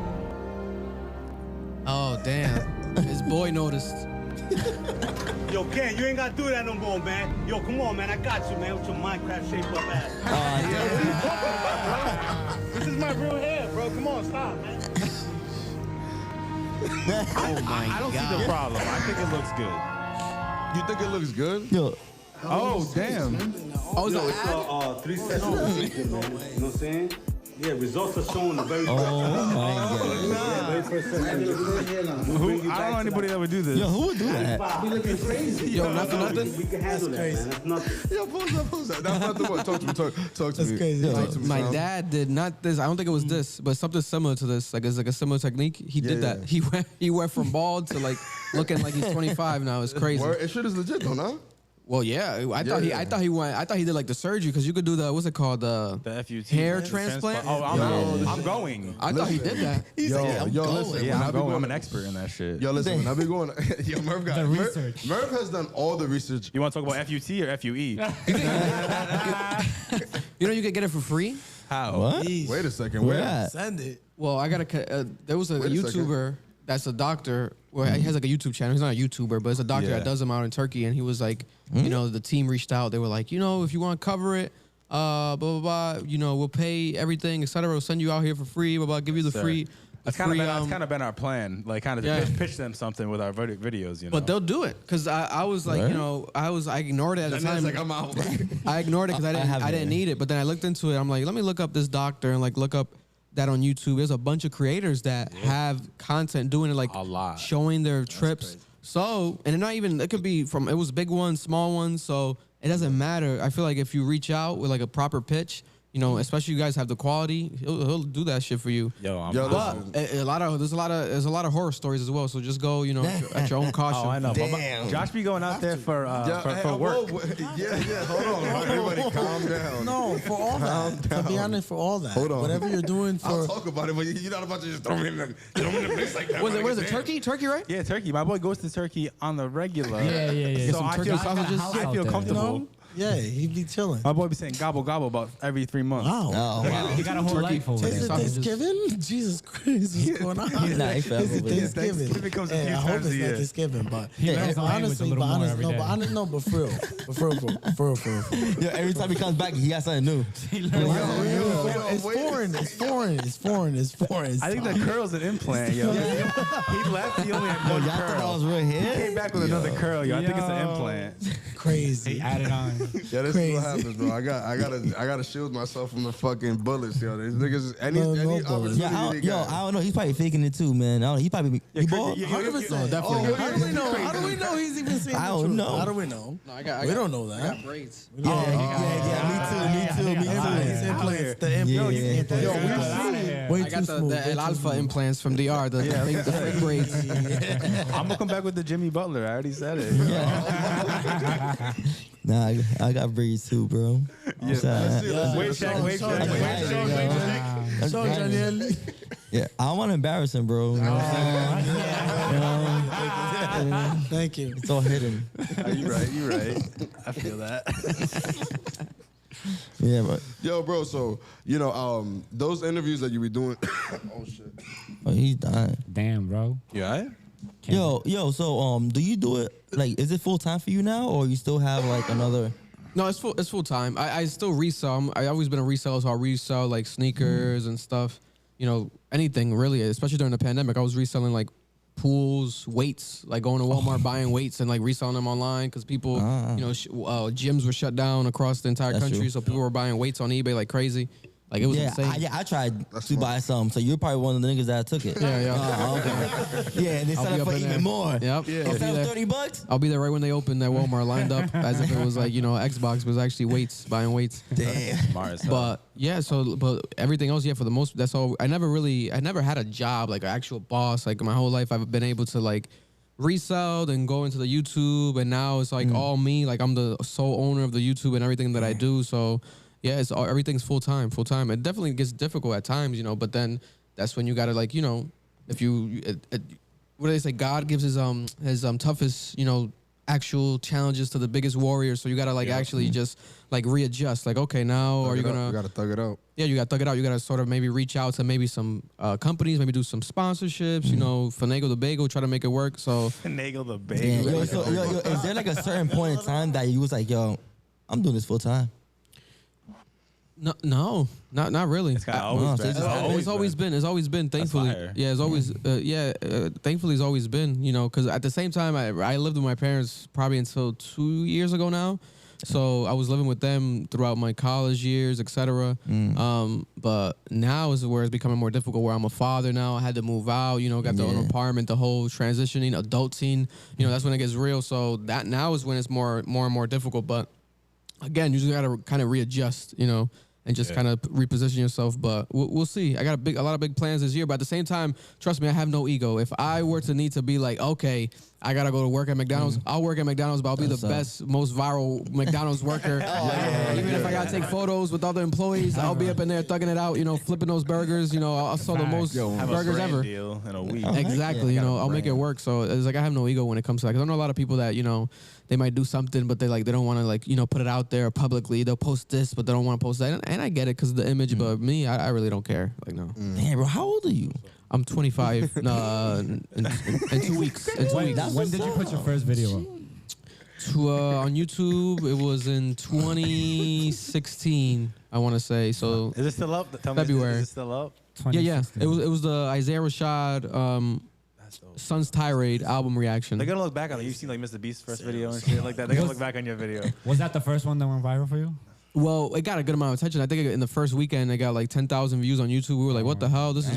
Oh damn, his boy noticed. Yo, Ken, you ain't gotta do that no more, man. Yo, come on, man. I got you, man, with your Minecraft shaped up ass. This is my real hair, bro. Come on, stop, man. Oh my I don't see the problem. I think it looks good. You think it looks good? Yo, Oh, damn. Oh, Yo, it's it's 3 sessions a week, man. You know what I'm saying? Yeah, results are showing the very first my very first session. I don't know anybody that would do this. Yo, who would do that? Be looking crazy. Yo, not for nothing. We can handle that, man. That's nothing. Yo, pose that. That's not the one. Talk to me. Talk to me. crazy. Talk to me, My son. dad did not this. I don't think it was this, but something similar to this. Like it's like a similar technique. He did Yeah, that. yeah. He went from bald to like looking like he's 25 now. It's crazy. Word, it shit is legit though, nah? Well, yeah, I thought he did like the surgery because you could do the what's it called the FUT hair transplant. Oh, I'm going. I thought he did that. Listen, yeah, I'm going. I'm an expert in that shit. Yo, listen, when I be going, yo, Murph has done all the research. You want to talk about FUT or FUE? You know you could get it for free. How? What? Wait a second, where? Yeah. Send it. Well, I got there was a Wait a YouTuber that's a doctor. Well, he has like a YouTube channel. He's not a YouTuber, but it's a doctor that does them out in Turkey. And he was like, you know, the team reached out. They were like, you know, if you want to cover it, blah, blah, blah, you know, we'll pay everything, etc. We'll send you out here for free, blah, blah, give you the free. That's kind of been our plan, like kind of pitch them something with our videos, you know. But they'll do it because I was like, you know, I ignored it at the time. Like, I'm out. I ignored it because I didn't need it. But then I looked into it. I'm like, let me look up this doctor and like look up that on YouTube. There's a bunch of creators that have content doing it, like a lot, showing their trips. So, and not even, it could be from, it was big ones, small ones. So it doesn't matter. I feel like if you reach out with like a proper pitch, you know, especially you guys have the quality, he'll do that shit for you. Yo, but there's a lot of horror stories as well. So just go, you know, at your own caution. Oh, I know. Damn. But Josh be going out there for work. Yeah, hold on. Everybody calm down. No, for all that. To be honest, for all that. Hold on. Whatever you're doing for. I'll talk about it, but you're not about to just throw me in the mix like that. What is it? Turkey? Turkey, right? Yeah, Turkey. My boy goes to Turkey on the regular. Yeah. So I feel comfortable. Yeah, he be chilling. My boy be saying gobble gobble about every 3 months. Wow. Oh, wow. You got a whole life over Is it there. Thanksgiving? Jesus Christ, what's going on? Nah, he fell Is it over there. Thanksgiving? Thanksgiving comes a Hey, few I hope times it's a not year. Thanksgiving, but learns the language a little more every day. No, but for real. Yeah, every time he comes back, he has something new. It's foreign. I think the curl's an implant, yo. He left, he only had one Y'all thought I was curl. real He here? came back with another curl, yo. I think it's an implant. Crazy. He added on. Yeah, this Crazy. is what happens, bro. I gotta shield myself from the fucking bullets, yo. These niggas, any No opportunity bullets. Yeah, they got. I don't know. He's probably faking it too, man. I don't know. He probably he bald. 100%. definitely. How do we know? How do we know he's even saying I the don't truth? know. How do we know? No, We don't know that. I got braids. Me too. His implants. The implants. Yeah. Way I got too the smooth. El Alpha implants from DR, the fake braids. I'm gonna come back with the Jimmy Butler. I already said it. Nah, I got braids too, bro. Wait check. Yeah, I don't want to embarrass him, bro. You know what I'm saying? Thank you. It's all hidden. You're right. I feel that. Yeah, but Yo, bro. So those interviews that you be doing. Oh shit. oh, he's dying. Damn, bro. Yeah. Yo. So do you do it like? Is it full time for you now, or you still have like another? No, it's full time. I still resell. I always been a reseller, so I resell like sneakers and stuff. You know, anything really, especially during the pandemic. I was reselling like pools, weights, like going to Walmart buying weights and like reselling them online because people, gyms were shut down across the entire country, true. so people were buying weights on eBay like crazy. Like it was insane. I tried to buy some, so you're probably one of the niggas that took it. Yeah. Oh, okay. Yeah, and they sell be it up for in even there. more. Yep. Yeah. They sell $30. I'll be there right when they open that Walmart, lined up as if it was like Xbox, but it was actually weights, buying weights. Damn. But yeah, but everything else, for the most, that's all. I never had a job like an actual boss. Like my whole life, I've been able to like resell and go into the YouTube, and now it's like all me. Like I'm the sole owner of the YouTube and everything that I do. So yeah, everything's full time. It definitely gets difficult at times, but then that's when you gotta like, if you, what do they say? God gives his toughest, actual challenges to the biggest warriors. So you gotta like actually just like readjust. Like, okay, now are you gonna? You gotta thug it out. Yeah, you gotta thug it out. You gotta sort of maybe reach out to maybe some companies, maybe do some sponsorships. Finagle the bagel, try to make it work. So Finagle the Yeah, bagel. yo, is there like a certain point in time that you was like, yo, I'm doing this full time? No, not really. It's kind of always been. It's always been. Thankfully, fire. yeah, it's always thankfully it's always been. Because at the same time, I lived with my parents probably until 2 years ago now. So I was living with them throughout my college years, etc. But now is where it's becoming more difficult. Where I'm a father now, I had to move out. Got the own apartment, the whole transitioning, adulting. That's when it gets real. So that now is when it's more and more difficult. But again, you just gotta kind of readjust. and just kind of reposition yourself. But we'll see. I got a lot of big plans this year. But at the same time, trust me, I have no ego. If I were to need to be like, okay, I gotta go to work at McDonald's, I'll work at McDonald's, but I'll be the best, most viral McDonald's worker. Even if I gotta take photos with other employees, I'll be up in there thugging it out, flipping those burgers. I'll sell the most burgers ever. Deal in a week. Exactly. I'll make it work. So it's like I have no ego when it comes to that. Because I know a lot of people that they might do something, but they don't want to put it out there publicly. They'll post this, but they don't want to post that. And I get it because of the image, but me, I really don't care. Like no. Damn, bro, how old are you? I'm 25 in 2 weeks. When did you put your first video up? On YouTube, it was in 2016, I want to say. So is it still up? February. Is it still up? Yeah. It was the Isaiah Rashad Sun's Tirade album reaction. They're gonna look back on it. You've seen like Mr. Beast's first video and shit like that. They're gonna look back on your video. Was that the first one that went viral for you? Well, it got a good amount of attention. I think in the first weekend it got like 10,000 views on YouTube. We were like, "What the hell? This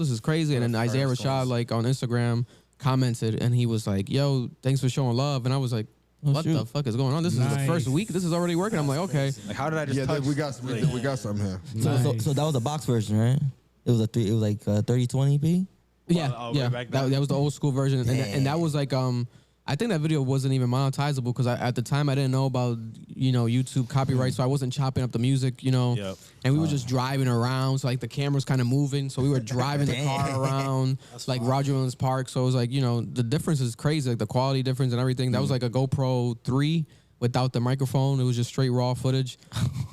is crazy." And then Isaiah Rashad on Instagram commented, and he was like, "Yo, thanks for showing love." And I was like, "What the fuck is going on? This is the first week. This is already working." I'm like, "Okay." Like, how did I just? We got something here. So that was the box version, right? It was like 3020p. Yeah. That was the old school version, and that was like I think that video wasn't even monetizable because at the time I didn't know about YouTube copyright, so I wasn't chopping up the music, and we were just driving around, so like the camera's kind of moving, so we were driving the car around like Roger Williams Park, so it was like the difference is crazy, like the quality difference and everything. That was like a GoPro 3 without the microphone. It was just straight raw footage,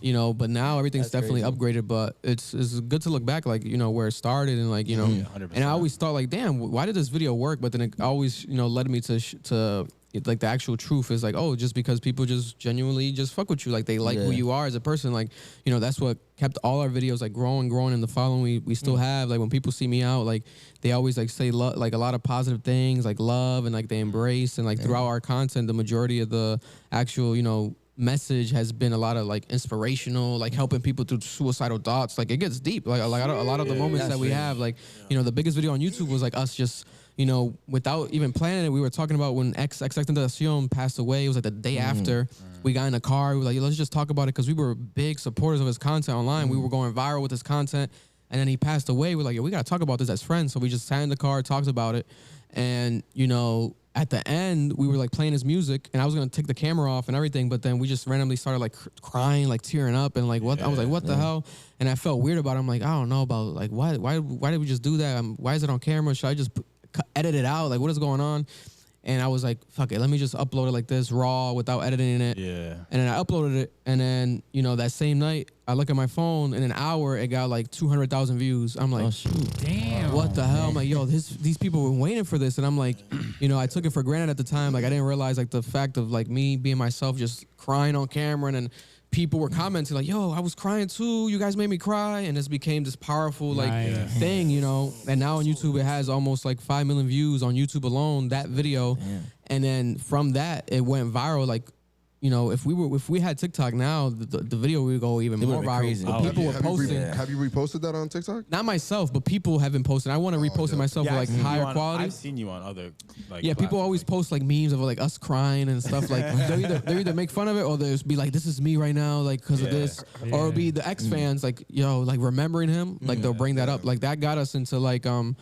but now everything's definitely upgraded. But it's good to look back, like where it started, and like 100%. And I always thought like, damn, why did this video work? But then it always led me to like the actual truth is like, oh, just because people just genuinely just fuck with you, like they like who you are as a person, like that's what kept all our videos like growing in the following we still have. Like when people see me out, like they always like say like a lot of positive things, like love, and like they embrace, and like throughout our content, the majority of the actual message has been a lot of like inspirational, like helping people through suicidal thoughts. Like it gets deep, like a lot of the moments that we have, like the biggest video on YouTube was like us just without even planning it. We were talking about when XXXTentacion passed away. It was like the day after. We got in the car. We were like, let's just talk about it, because we were big supporters of his content online. We were going viral with his content, and then he passed away. We're like, we got to talk about this as friends. So we just sat in the car, talked about it, and at the end, we were like playing his music, and I was gonna take the camera off and everything, but then we just randomly started like crying, like tearing up, and like I was like, what the hell? And I felt weird about it. I'm like, I don't know about like why did we just do that? Why is it on camera? Should I just edit it out? Like, what is going on? And I was like, fuck it, let me just upload it like this, raw, without editing it. Yeah. And then I uploaded it, and then that same night, I look at my phone, in an hour, it got like 200,000 views. I'm like, damn, what the hell? I'm like, yo, these people were waiting for this, and I'm like, I took it for granted at the time. Like, I didn't realize like the fact of like me being myself, just crying on camera, and then people were commenting like, yo, I was crying too. You guys made me cry. And this became this powerful thing, And now on YouTube, it has almost like 5 million views on YouTube alone, that video. And then from that, it went viral. Like, if we had TikTok now, the video would go even more viral. Crazy. But people were posting. Have you reposted that on TikTok? Not myself, but people have been posting. I want to repost it myself with like higher quality. I've seen you on other people always post like memes of like us crying and stuff. Like they either make fun of it, or they'll be like, this is me right now, like because of this, or it'll be the X fans like, yo, like remembering him, like they'll bring that up. Like that got us into like a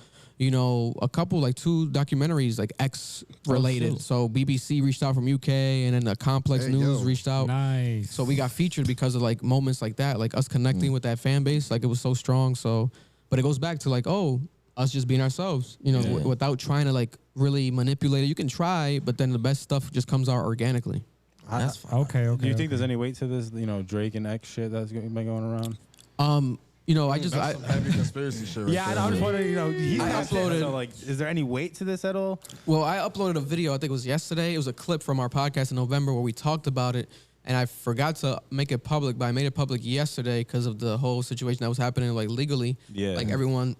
couple, like 2 documentaries, like X related. So BBC reached out from UK, and then the Complex News reached out. Nice. So we got featured because of like moments like that, like us connecting with that fan base. Like it was so strong. So, but it goes back to like, us just being ourselves, without trying to like really manipulate it. You can try, but then the best stuff just comes out organically. That's fine. Okay. Do you think there's any weight to this, Drake and X shit that's been going around? I just Some heavy conspiracy shit. Right I was wondering, he's I uploaded. So like, is there any weight to this at all? Well, I uploaded a video. I think it was yesterday. It was a clip from our podcast in November where we talked about it, and I forgot to make it public, but I made it public yesterday because of the whole situation that was happening, like legally. Yeah. Like everyone.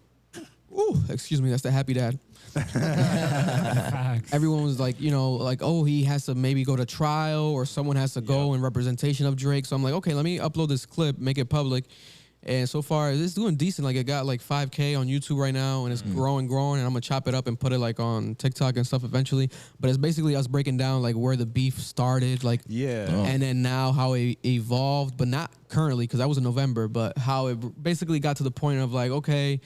Ooh, excuse me. That's the happy dad. Everyone was like, he has to maybe go to trial, or someone has to go in representation of Drake. So I'm like, okay, let me upload this clip, make it public. And so far, it's doing decent. Like, it got like 5K on YouTube right now, and it's growing. And I'm gonna chop it up and put it like on TikTok and stuff eventually. But it's basically us breaking down like where the beef started, like and then now how it evolved, but not currently because that was in November. But how it basically got to the point of like, okay,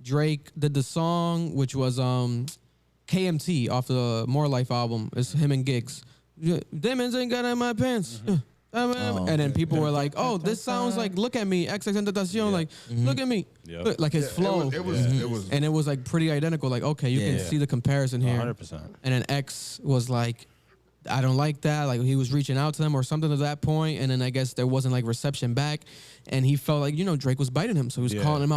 Drake did the song, which was KMT off the More Life album. It's him and Giggs. Demons ain't got in my pants. And then people were like, "Oh, this sounds like Look at Me, XXXTentacion, like Look at Me," like his flow. It was, and it was like pretty identical. Like, okay, you can see the comparison here. 100%. And then X was like, "I don't like that." Like he was reaching out to them or something to that point, and then I guess there wasn't like reception back, and he felt like Drake was biting him, so he was calling him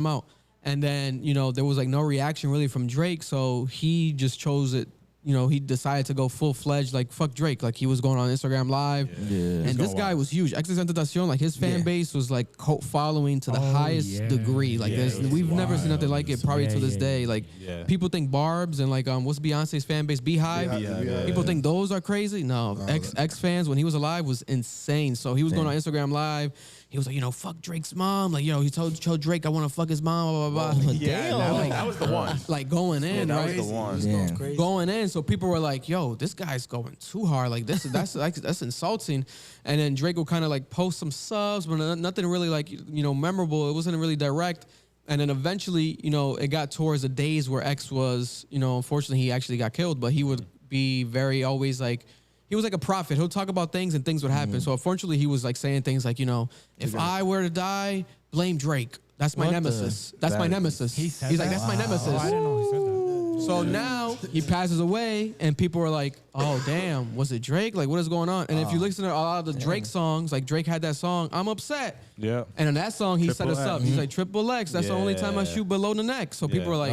out. And then there was like no reaction really from Drake, so he just chose it. He decided to go full-fledged, like, fuck Drake. Like, he was going on Instagram Live. And this guy was huge. XXXTentacion, like, his fan base was, like, cult following to the highest degree. Like, we've never seen nothing like it, probably to this day. Like, people think Barb's and, like, what's Beyonce's fan base? Beehive? People think those are crazy. No. X fans, when he was alive, was insane. So he was going on Instagram Live. He was like, fuck Drake's mom. Like, he told Drake I want to fuck his mom, blah, blah, blah. That was the one. Like, going in, that right? was the one. Going in. So people were like, yo, this guy's going too hard. Like, that's insulting. And then Drake will kind of, like, post some subs, but nothing really, like, memorable. It wasn't really direct. And then eventually, it got towards the days where X was, unfortunately, he actually got killed. But he would be very always, like, he was like a prophet. He'll talk about things and things would happen. So unfortunately, he was like saying things like, if I were to die, blame Drake. That's my nemesis. That's my nemesis. He's like, that's my nemesis. I didn't know he said that. So now he passes away, and people are like, "Oh damn, was it Drake? Like, what is going on?" And if you listen to a lot of the Drake songs, like Drake had that song, "I'm Upset." Yeah. And in that song, he set us up. He's like, "Triple X. That's the only time I shoot below the neck." So people are like,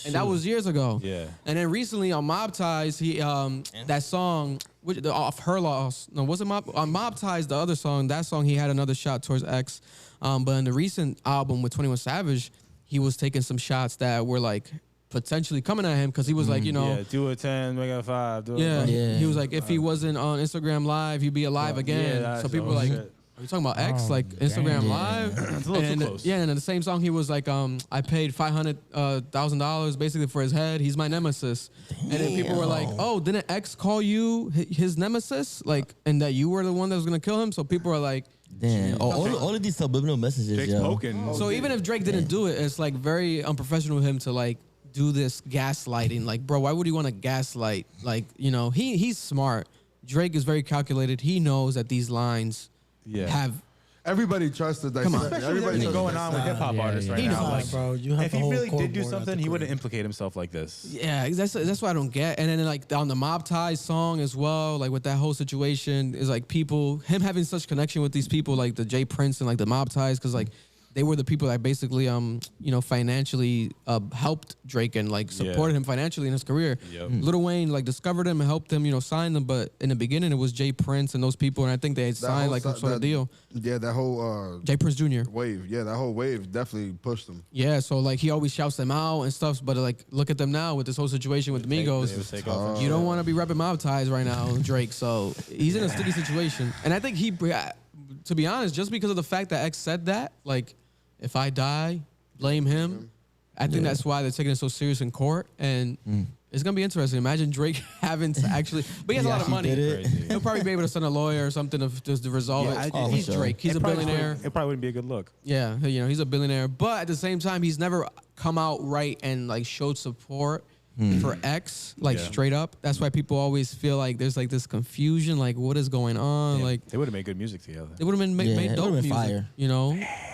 and that was years ago. Yeah. And then recently on Mob Ties, he that song. Off Her Loss. No, wasn't on Mob Ties, the other song, that song he had another shot towards X. But in the recent album with 21 Savage, he was taking some shots that were like potentially coming at him because he was like, do a 10, make a 5. He was like, if he wasn't on Instagram Live, he'd be alive again. So people were like, are you talking about X, like Instagram Live? It's a little too close. Yeah, and in the same song, he was like, I paid $500,000 basically for his head. He's my nemesis. Damn. And then people were like, oh, didn't X call you his nemesis? Like, and that you were the one that was going to kill him? So people are like, damn. All of these subliminal messages, Drake's poking. So even if Drake didn't do it, it's like very unprofessional of him to like do this gaslighting. Like, bro, why would he want to gaslight? Like, he's smart. Drake is very calculated. He knows that these lines have. Everybody trusted that. Come on. Everybody's going on with hip hop artists right now. Like, bro, you have if he really did do something, he wouldn't implicate himself like this. Yeah, that's what I don't get. And then like on the Mob Ties song as well, like with that whole situation is like him having such connection with these people like the Jay Prince and like the Mob Ties, because like they were the people that basically financially helped Drake and like supported him financially in his career. Lil Wayne like discovered him and helped him sign them, but in the beginning it was Jay Prince and those people, and I think they had signed like some sort of deal. Yeah, that whole Jay Prince Jr. wave. Yeah, that whole wave definitely pushed them. Yeah, so like he always shouts them out and stuff, but like look at them now with this whole situation with the Migos. You don't want to be repping Mob Ties right now, Drake. So he's in a sticky situation, and I think to be honest, just because of the fact that X said that, like, if I die, blame him. I think that's why they're taking it so serious in court, and it's gonna be interesting. Imagine Drake having to actually, but he has a lot of money. He'll probably be able to send a lawyer or something to resolve it. He's Drake. He's a billionaire. It probably wouldn't be a good look. Yeah, he's a billionaire, but at the same time, he's never come out right and like showed support for X, like straight up. That's why people always feel like there's like this confusion, like what is going on? Like they would have made good music together. They would have been made dope music, fire.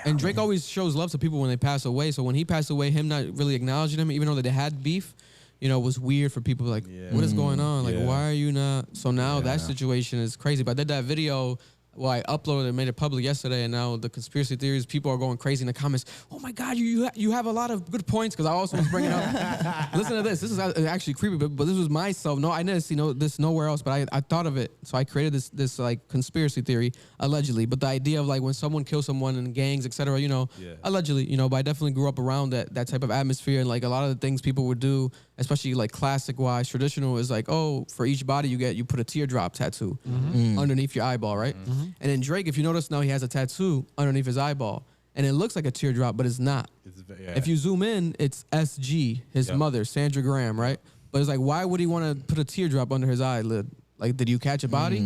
And Drake always shows love to people when they pass away. So when he passed away, him not really acknowledging him, even though they had beef, was weird for people. Like, what is going on? Like, why are you not? So now that situation is crazy. But I did that video. Well, I uploaded and made it public yesterday, and now the conspiracy theories, people are going crazy in the comments. Oh my God, you have a lot of good points, because I also was bringing up. Listen to this. This is actually creepy, but this was myself. No, I didn't see this nowhere else, but I thought of it, so I created this like conspiracy theory allegedly. But the idea of like when someone kills someone in gangs, etc. Allegedly, but I definitely grew up around that type of atmosphere, and like a lot of the things people would do, especially like classic wise, traditional, is like, oh, for each body you put a teardrop tattoo underneath your eyeball, right? And then Drake, if you notice now, he has a tattoo underneath his eyeball. and it looks like a teardrop, but it's not. If you zoom in, it's SG, his mother, Sandra Graham, right? But it's like, why would he want to put a teardrop under his eyelid? Like, did you catch a body?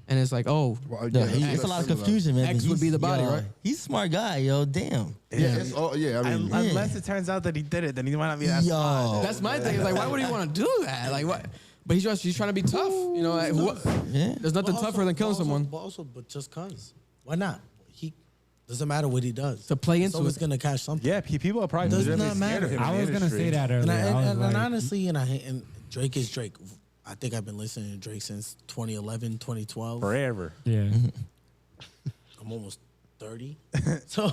And it's like, oh, it's a lot of confusion, man. X would be the body, right? He's a smart guy, yo. Damn. Yeah, it's all, I mean, unless it turns out that he did it, then he might not be that smart. That's my thing. It's like, why would he want to do that? Like, what? But he's trying to be tough. You know, like, there's nothing tougher than killing someone. But just cause, why not? He doesn't matter what he does. To play into it's gonna catch something. Yeah, people are probably does legitimately not scared matter. of him. I was gonna say that earlier. And honestly, and Drake is Drake. I think I've been listening to Drake since 2011, 2012. Forever. Yeah. I'm almost 30, so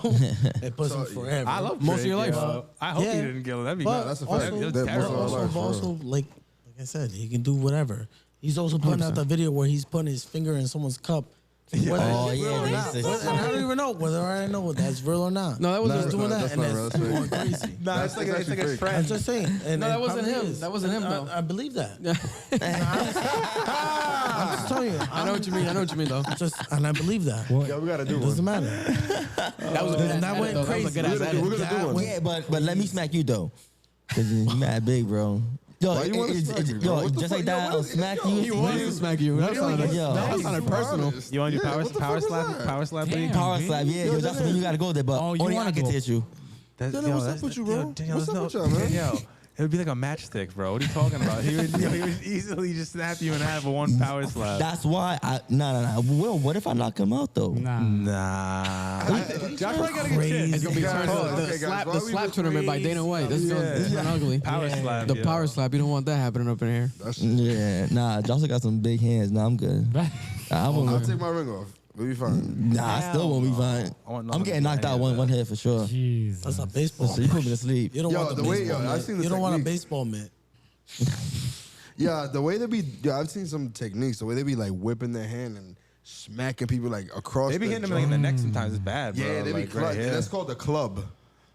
it puts him forever. I love most of your life. I hope he didn't kill him. That'd be that's a fact. Also, like I said, he can do whatever. He's also putting out the video where he's putting his finger in someone's cup. Whether it's real or not. And I don't even know whether I know that's real or not. No, that wasn't he's doing that, that's and not real. that's more crazy. No, it's like a friend. I'm just saying. And, No, that wasn't probably him. is. That wasn't him, though. I believe that. I'm just telling you. I know what you mean. I know what you mean, though. And I believe that. yeah, we gotta do It doesn't one. matter. That was a good That went crazy. We're gonna do one. Yeah, but let me smack you though, cause you mad big, bro. Yo, Why you wanna smack me, bro? What the just fuck? like Yo, that, what I'll is- smack yo, you. He wanted to smack you. That sounded personal. You want to do Yeah, power what the fuck was slap? that? Power slap? Damn. league? Power slap, yeah, yo, that's when you gotta go there, but Oh, you only I wanna can go. hit you. That's- What's up with you, bro? What's up with y'all, man? Yo, it would be like a matchstick, bro. What are you talking about? He would easily just snap you in half with one power slap. That's why no. Will, what if I knock him out though? Nah. Josh probably gotta get shit. It's gonna be turned the slap tournament by Dana White. This is gonna ugly. Power slap. The yo. power slap. You don't want that happening up in here. Yeah, nah. Josh got some big hands. Nah, I'm good. I'll take my ring off. We'll be fine. Nah, I still won't be fine. I'm getting knocked out one hit for sure. Jesus. That's a baseball. So you put me to sleep. You don't want the way, baseball I've mitt. seen the You don't want a techniques. baseball mitt. Yeah, the way they be, I've seen some techniques. The way they be like whipping their hand and smacking people like across. They be the hitting him like in the neck sometimes. It's bad, bro. Yeah, they be like, club. right here. That's called the club.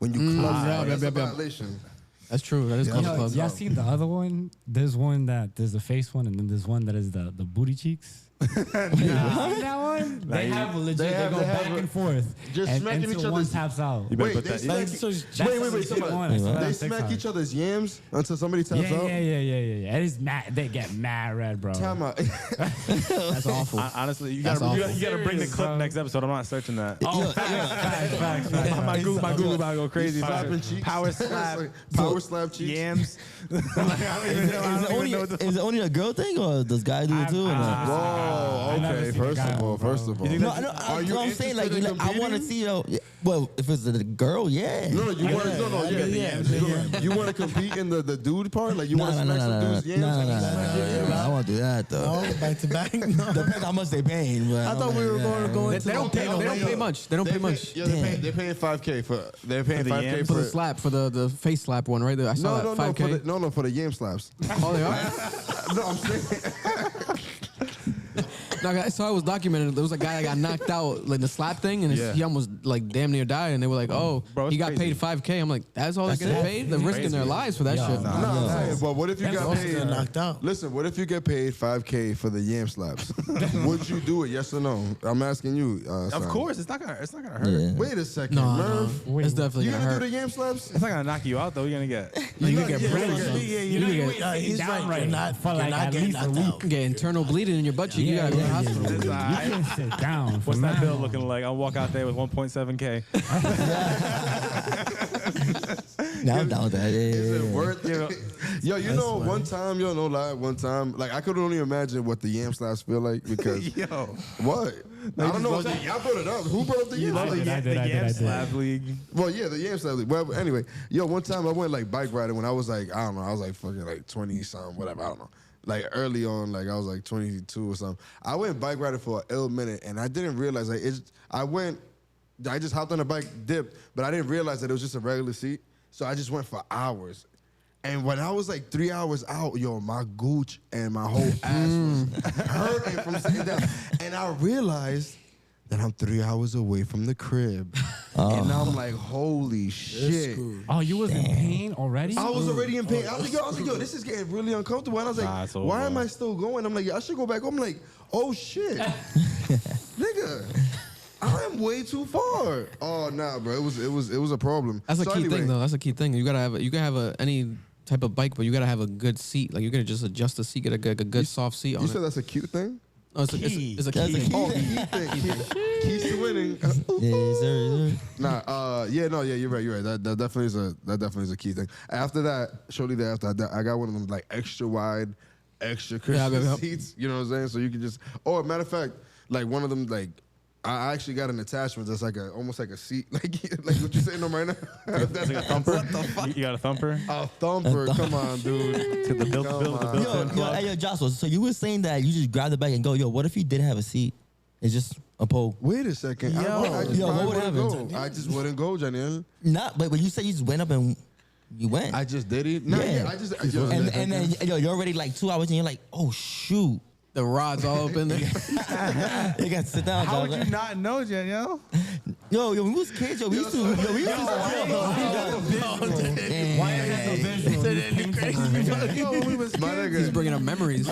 When you club, that's a violation. That's true. That is called a club. Y'all seen the other one? There's the face one, and then there's one that is the booty cheeks. That one? They have legit. They go back and forth. Just smacking until each one other's- taps out. You better Wait, put they that. smack, wait. They They smack each other's yams until somebody taps out. Yeah. It is mad. They get mad red, bro. Time out. That's awful. Honestly, you That's gotta awful. bring the Serious, clip bro. next episode. I'm not searching that. Oh, facts. My Google about to go crazy. Slapping cheeks. Power It's slap. like power slap cheeks. Yams. I don't even know what the Is it only a girl thing or does guy do it too? or not? Whoa, I've never okay. seen a First guy of all, one, bro. first of all. think No, that's- no, Are you I'm saying like, interested in I want to competing? see well, if it's a girl, yeah. No, you want to you want to compete in the dude part? Like you want to smack some dudes' yams? I want to do that though. Oh, back to back. No. Depends how much they paying. But I thought we were going to go They into don't pay much. They don't pay much. Yeah, they're paying $5K for. They're paying the $5K yams? For the slap, for the face slap one, right there. I saw No, that. 5K. for the yam slaps. Oh, they are? No, I'm saying. No, I saw it was documented. There was a guy that got knocked out like the slap thing, and he almost like damn near died. And they were like, "Oh, Bro, it's he got crazy. paid 5K." I'm like, "That's all they're getting paid? They're risking their lives for that shit." No, I'm saying, but what if you got also paid? get knocked out. Listen, what if you get paid $5K for the yam slaps? Would you do it? Yes or no? I'm asking you. Of Simon. course, it's not gonna hurt. Yeah. Wait a second, No, Murph. no, it's definitely You gonna gonna hurt. do the yam slaps? It's not gonna knock you out though. You're gonna get. You could get bruised. He's right. You're not, For you're like not at getting least a knocked week. out. You get internal bleeding in your butt cheek. You gotta go to the hospital. It's You alright. can sit down. What's that bill looking like? I'll walk out there with 1.7K. Now I'm down with that. Is Yeah. it worth it? Yo, you know, one time, no lie, one time, like I could only imagine what the yam slaps feel like because Yo, what? I don't know. Y'all brought it up. Who brought up the yam love slaps? the I Yam did. Slap League. Well, yeah, the yam slap. Well, anyway, yo, one time I went like bike riding when I was like, I don't know, I was like fucking like 20 something, whatever, I don't know. Like early on, like I was like 22 or something. I went bike riding for an ill minute, and I didn't realize like I just hopped on the bike, dipped, but I didn't realize that it was just a regular seat. So I just went for hours. And when I was like 3 hours out, yo, my gooch and my whole ass was hurting from sitting down. And I realized that I'm 3 hours away from the crib. And I'm like, holy shit. Oh, you was in pain already? I was already in pain. I was like, yo, this is getting really uncomfortable. And I was Nah, it's like, over. why am I still going? I'm like, I should go back home. I'm like, oh shit. Nigga, I'm went way too far. Oh nah, bro. It was a problem. That's a key thing, though. That's a key thing. You can have any type of bike, but you gotta have a good seat. Like you gotta just adjust the seat, get a good soft seat on it. You said that's a cute thing? Oh, it's a key thing. Oh, key thing. Keys to winning. Yes, sir. Nah, you're right. That definitely is a key thing. After that, shortly thereafter, I got one of them like extra wide, extra cushion seats. You know what I'm saying? So you can just. Or matter of fact, like one of them like. I actually got an attachment that's like almost like a seat, like what you're sitting on right now. That's like a thumper. What the fuck? You got a thumper? A thumper. Come on, dude. To the built-in plug. Yo, Joshua. So you were saying that you just grab the bag and go. Yo, what if you didn't have a seat? It's just a pole. Wait a second. What would happen? I just wouldn't go, Janelle. Not, but you said you just went up and you went. I just did it. No, yeah. I just. And then you're already like 2 hours and you're like, oh shoot. The rod's all up in there. You got to sit down. How would you not know, Danielle? Yo, we was kids. Yo, we used to. He's bringing up memories.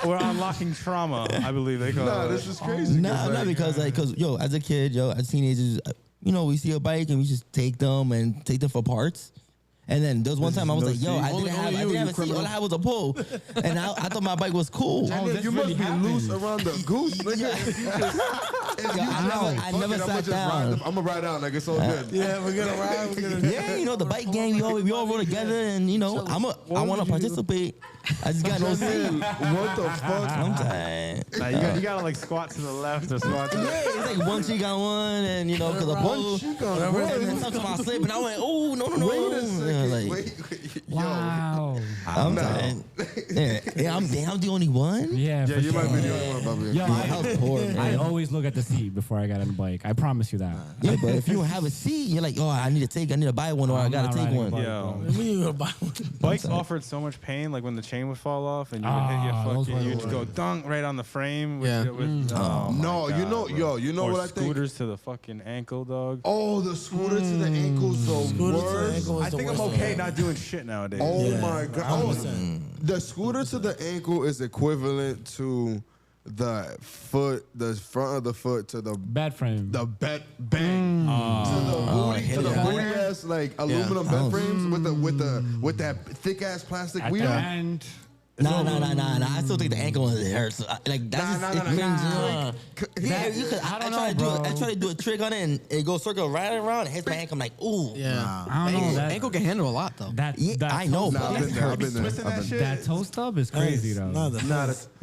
We're unlocking trauma, I believe they call it. Nah, this is crazy. Because as a kid, as teenagers, we see a bike and we just take them for parts. And then there was one time I was like, yo, I didn't have a seat. All I had was a pole. And I thought my bike was cool. You must be loose around the goose, nigga. I never sat down. I'm going to ride out like it's all good. Yeah, we're going to ride. Yeah, the bike gang, we all roll together. And, I want to participate. I just got no seat. What the fuck? I'm tired. Nah, you got to like squat to the left or squat to the left. Yeah, it's like one cheek on one. And, because the pole. And then sometimes I slip and I went, oh, no. Wait a second. Wait. Wow. I'm tired. Yeah, I'm the only one? Yeah, you might be the only one, Bobby. Yo, I always look at the seat before I got on the bike. I promise you that. Yeah, but if you don't have a seat, you're like, I need to buy one or I got to take one. Bikes offered so much pain, like when the chain would fall off and you would hit you would go dunk right on the frame. You know what I think? Scooters to the fucking ankle, dog. Oh, the scooter to the ankle's the worst. I think I'm okay not doing shit nowadays. Oh my god. The scooter to the ankle is equivalent to the front of the foot to the bed frame. The bed bang. To the booty ass like aluminum bed frames with that thick ass plastic wheel. And Nah. I still think the ankle one hurts. Like that's I try to do a trick on it and it goes circle right around. It hits my ankle. I'm like, ooh. Yeah. I don't know. Ankle can handle a lot though. I know. I've been there. That toe stub is crazy though.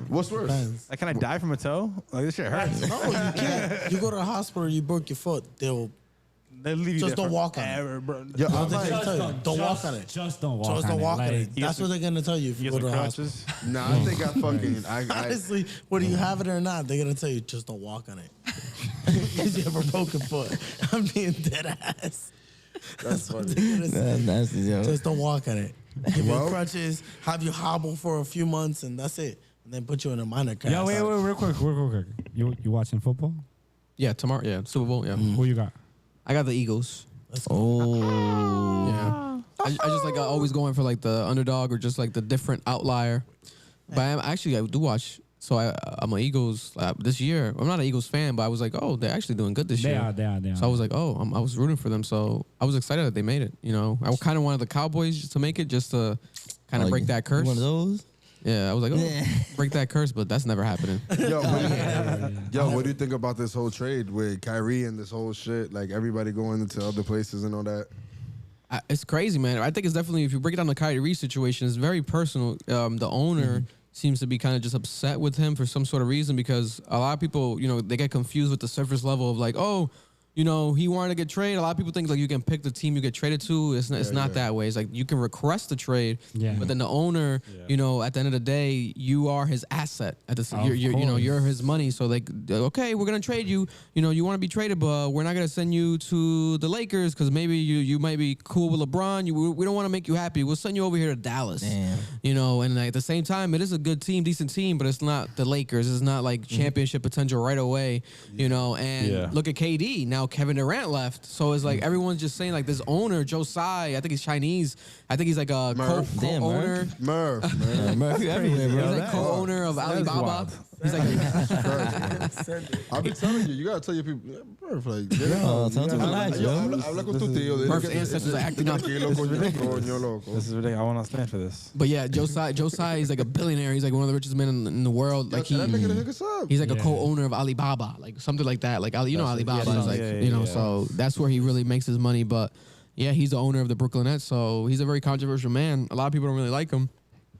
What's worse? Like, can I die from a toe? Like, this shit hurts. No, you can't. You go to the hospital, you broke your foot, they leave you just there don't walk on it. Don't walk on it. Just don't walk on it. Just don't walk on it. That's what they're gonna tell you if you go to the hospital. Nah, I think I fucking. Honestly, whether you have it or not, they're gonna tell you just don't walk on it because you have a broken foot. I'm being dead ass. That's what they're gonna say. Nasty, yo. Just don't walk on it. Give you crutches, have you hobble for a few months, and that's it. And then put you in a minor cast. Yo, wait, real quick. You watching football? Yeah, tomorrow. Yeah, Super Bowl. Yeah. Who you got? I got the Eagles. Oh. Yeah. I just like always going for like the underdog or just like the different outlier. But I do watch. So I'm an Eagles this year. I'm not an Eagles fan, but I was like, oh, they're actually doing good this year. They are. So I was like, I was rooting for them. So I was excited that they made it. I kind of wanted the Cowboys to make it just to kind of break that curse. One of those? Yeah, I was like, break that curse, but that's never happening. What do you think about this whole trade with Kyrie and this whole shit? Like everybody going into other places and all that. It's crazy, man. I think it's definitely, if you break it down the Kyrie situation, it's very personal. The owner seems to be kind of just upset with him for some sort of reason because a lot of people, they get confused with the surface level of like, oh, he wanted to get traded. A lot of people think like you can pick the team you get traded to. It's not that way. It's like you can request the trade, but then the owner, at the end of the day, you are his asset. You're his money. So like, okay, we're gonna trade you. You want to be traded, but we're not gonna send you to the Lakers because maybe you might be cool with LeBron. We don't want to make you happy. We'll send you over here to Dallas. Damn. And at the same time, it is a good team, decent team, but it's not the Lakers. It's not like championship potential right away. And look at KD now. Kevin Durant left, so it's like everyone's just saying like this owner Joe Tsai, I think he's Chinese. I think he's like a co-owner. Murph, Murph, you everywhere, bro. He's like co-owner of Alibaba. He's like I've been telling you, you gotta tell your people, Murph, like, Tell them to relax, yo. Habla con tu tío. Murph's ancestors are acting up. This is ridiculous. This is ridiculous. I will not stand for this. But yeah, Josiah is like a billionaire. He's like one of the richest men in the world. Like That nigga hook us up. he's like a co-owner of Alibaba, like something like that. Like you know Alibaba is like so that's where he really makes his money. But yeah, he's the owner of the Brooklyn Nets, so he's a very controversial man. A lot of people don't really like him.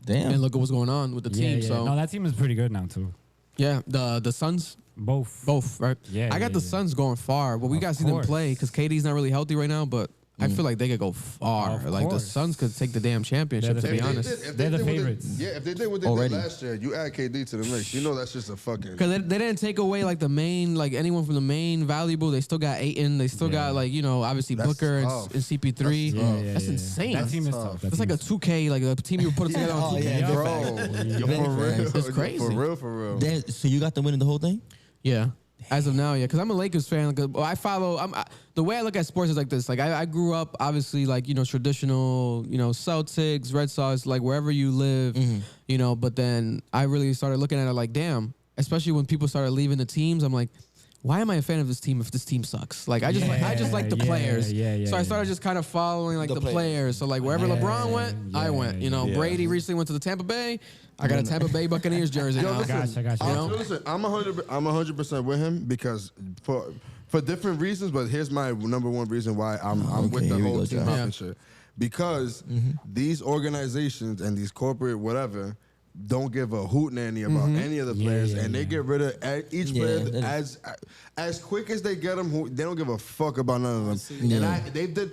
Damn. And look at what's going on with the team. Yeah. So No, that team is pretty good now too. yeah, the Suns. Both, right? Yeah, I got the Suns going far, but we got to see them play because KD's not really healthy right now. But I feel like they could go far. Like the course. Suns could take the damn championship. To be honest, They're the favorites. If they did what they did last year, you add KD to the mix. You know that's just a fucking. because they didn't take away like the main, like anyone from the main valuable. They still got Ayton. They still got like obviously That's Booker and tough. CP3. That's insane. That team is tough. It's like a 2K, like a team you put together on 2K. Bro, for real. It's crazy. For real. Damn, so you got them winning the whole thing? Yeah. As of now, yeah, because I'm a Lakers fan. I follow. The way I look at sports is like this. Like I grew up, obviously, like traditional, Celtics, Red Sox, like wherever you live, But then I really started looking at it like, damn. Especially when people started leaving the teams, I'm like, why am I a fan of this team if this team sucks? Like I just like the players. So I started just kind of following like the players. So like wherever LeBron went, I went. Brady recently went to the Tampa Bay. I got a Tampa Bay Buccaneers jersey now. I got you. Listen, I'm 100% with him because for different reasons, but here's my number one reason why I'm with the whole team and shit. Because these organizations and these corporate whatever don't give a hootenanny about any of the players, and they get rid of each player as quick as they get them. They don't give a fuck about none of them. And they did.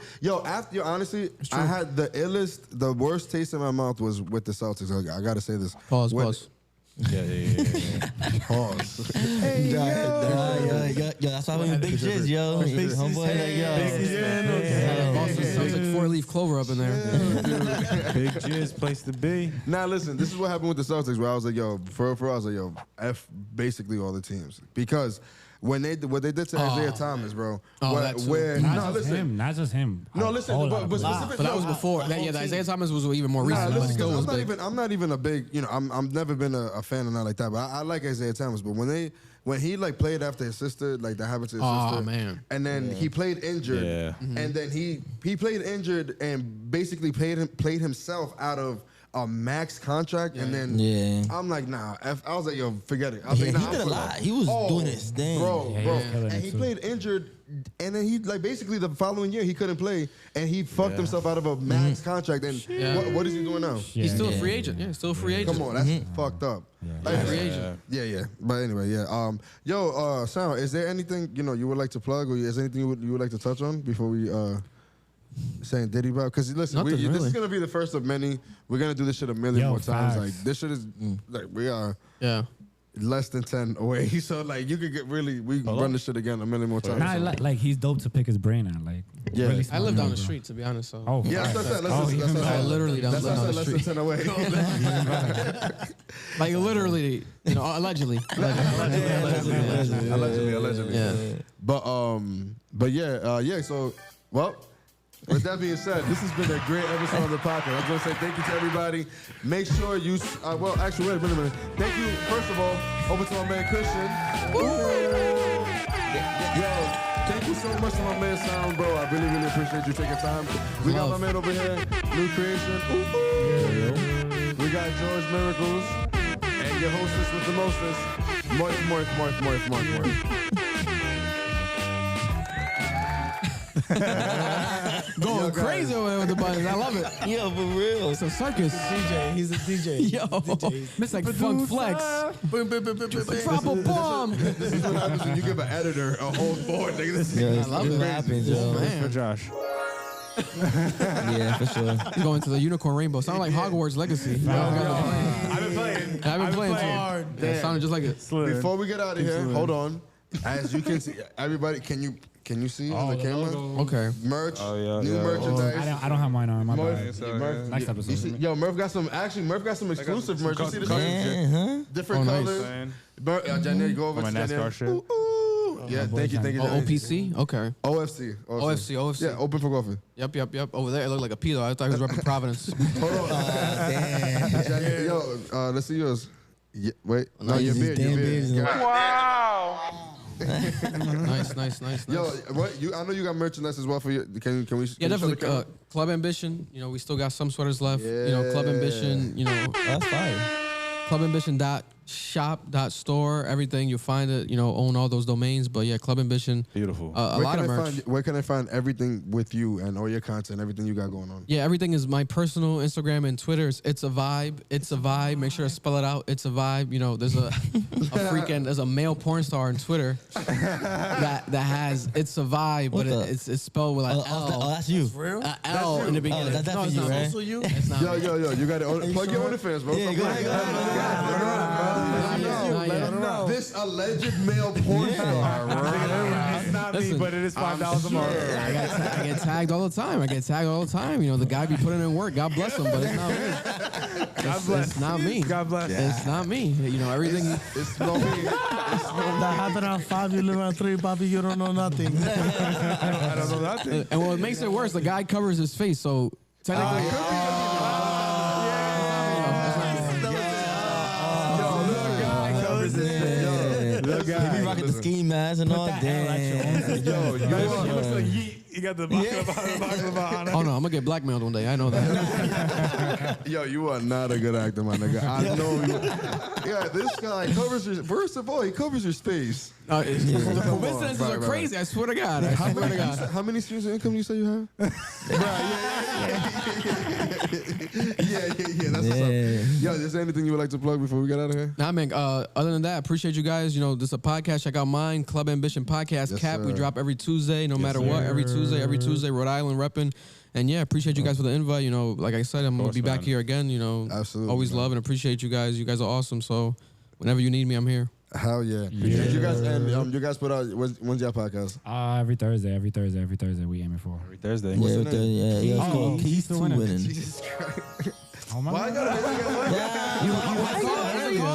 Honestly, I had the worst taste in my mouth was with the Celtics. I gotta say this. Pause. Pause. Hey, yo, that's why we're big jizz, yo. Homeboy, yo. Boston sounds like 4-leaf clover up in there. Big jizz, place to be. Now listen, this is what happened with the Celtics. Where I was like, yo, for I was like, yo, F basically all the teams because. What they did to Isaiah Thomas, bro. Not just him. No, listen, but that was before. The Isaiah Thomas was even more recent. I'm not even a big, I'm never been a fan of that like that. But I like Isaiah Thomas. But when he like played after his sister, like that happened to his sister. Man. And then he played injured. Yeah. And then he played injured and basically played himself out of a max contract, and then I'm like, nah. I was like, yo, forget it. I was like, nah, he did a lot. He was doing his thing, bro. And he played injured, and then he like basically the following year he couldn't play, and he fucked himself out of a max contract. And what is he doing now? He's still a free agent. Yeah, still a free agent. Come on, that's fucked up. Free agent. Yeah. But anyway, Sal, is there anything you would like to plug, or is there anything you would like to touch on before we saying Diddy Bob? Because listen, this is gonna be the first of many. We're gonna do this shit a million more times. Like this shit is like we are less than 10 away. So like you could get we can run this shit again a million more times. Nah, like he's dope to pick his brain at. Like really I live down the street, to be honest. So I literally down the less than 10 away. Like literally, allegedly. Allegedly. Yeah. But yeah. So with that being said, this has been a great episode of the podcast. I was going to say thank you to everybody. Make sure you... actually, wait a minute. Thank you, first of all, over to my man Christian. Yo, thank you so much to my man Sound, bro. I really, really appreciate you taking time. We got my man over here, New Creation. We got George Miracles. And your hostess with the mostest, Moist. Going crazy over with the buttons. I love it. Yo, for real. It's a circus. He's a DJ. Yo, it's like Funk Flex. Drop a bomb. This is what happens when you give an editor a whole board. I love it. Happens, yo. For Josh. Yeah, for sure. He's going to the Unicorn Rainbow. Sound like Hogwarts Legacy. I've been playing. I've been playing hard. It sounded just like it. Before we get out of here, hold on. As you can see, everybody, can you see on the camera? Okay. Merch, new merchandise. I don't have mine on. My Murph, bad. Next episode. Murph got some exclusive merch. You see the different colors. Janelle, go over to my NASCAR shit. Yeah, thank you. OPC? Okay. OFC. Yeah, open for coffee. Yep. Over there, it looked like a pedo. I thought he was repping Providence. Hold on. Damn. Yo, let's see yours. Yeah, wait. No, your beard. Wow. Nice. Yo, what I know you got merchandise as well for you. Can we? Yeah, definitely. Club Ambition. You know, we still got some sweaters left. Yeah. You know, Club Ambition. You know, that's fine. clubambition.shop.store, everything you'll find it. You know, own all those domains. But yeah, Club Ambition. Beautiful. A lot of merch. Where can I find everything with you and all your content, everything you got going on? Yeah, everything is my personal Instagram and Twitter. It's a vibe. It's a vibe. Make sure to spell it out. It's a vibe. You know, there's there's a male porn star on Twitter that has it's a vibe, but it's spelled with like L. Oh, that's you. For real? L in the beginning. That's definitely you, right? Also you? It's not me. Yo, you got to plug your OnlyFans, bro. Yeah, go ahead. This alleged male porn star, It's not me, but it is $5 a month. I get tagged all the time. You know, the guy be putting in work. God bless him, but it's not me. God bless. It's not me. God bless. It's not me. You know, everything. It's no me. That happened on 5, you live on 3, Papi, you don't know nothing. I don't know nothing. And what makes it worse, the guy covers his face, so technically. He be rocking the ski mask and all. Damn. Yo, he looks like Yeet. You got the baklava on it. Oh no, I'm gonna get blackmailed one day. I know that. Yo, you are not a good actor, my nigga. I know you. Yeah, this guy covers your. First of all, he covers your space. The coincidences are crazy. I swear to God. How many streams of income you say you have? Yeah. That's what's up. Yo, is there anything you would like to plug before we get out of here? Nah, man. Other than that, I appreciate you guys. You know, this is a podcast. Check out mine, Club Ambition Podcast. Yes, Cap. sir. We drop every Tuesday, no matter what. Every Tuesday, Rhode Island repping. And yeah, appreciate you guys for the invite. You know, like I said, I'm gonna be back here again. You know, absolutely. Always love and appreciate you guys. You guys are awesome. So whenever you need me, I'm here. Hell yeah. You guys and you guys put out when's your podcast? Every Thursday we aiming for. Every Thursday. Yeah. It's called Keys to Winning. Jesus Christ. Oh my God.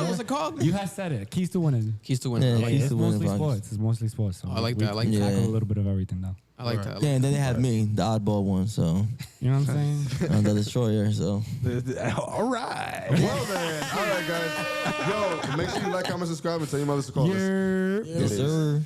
What's it called? You have said it. Keys to Winning. Keys to Winning. Yeah, It's mostly sports. So I like that. I like that. tackle a little bit of everything though. I like that. Yeah, and then they have me, the oddball one, so You know what I'm saying? the destroyer. So All right. Well then. All right, guys. Yo, make sure you like, comment, subscribe, and tell your mothers to call us. yes, sir.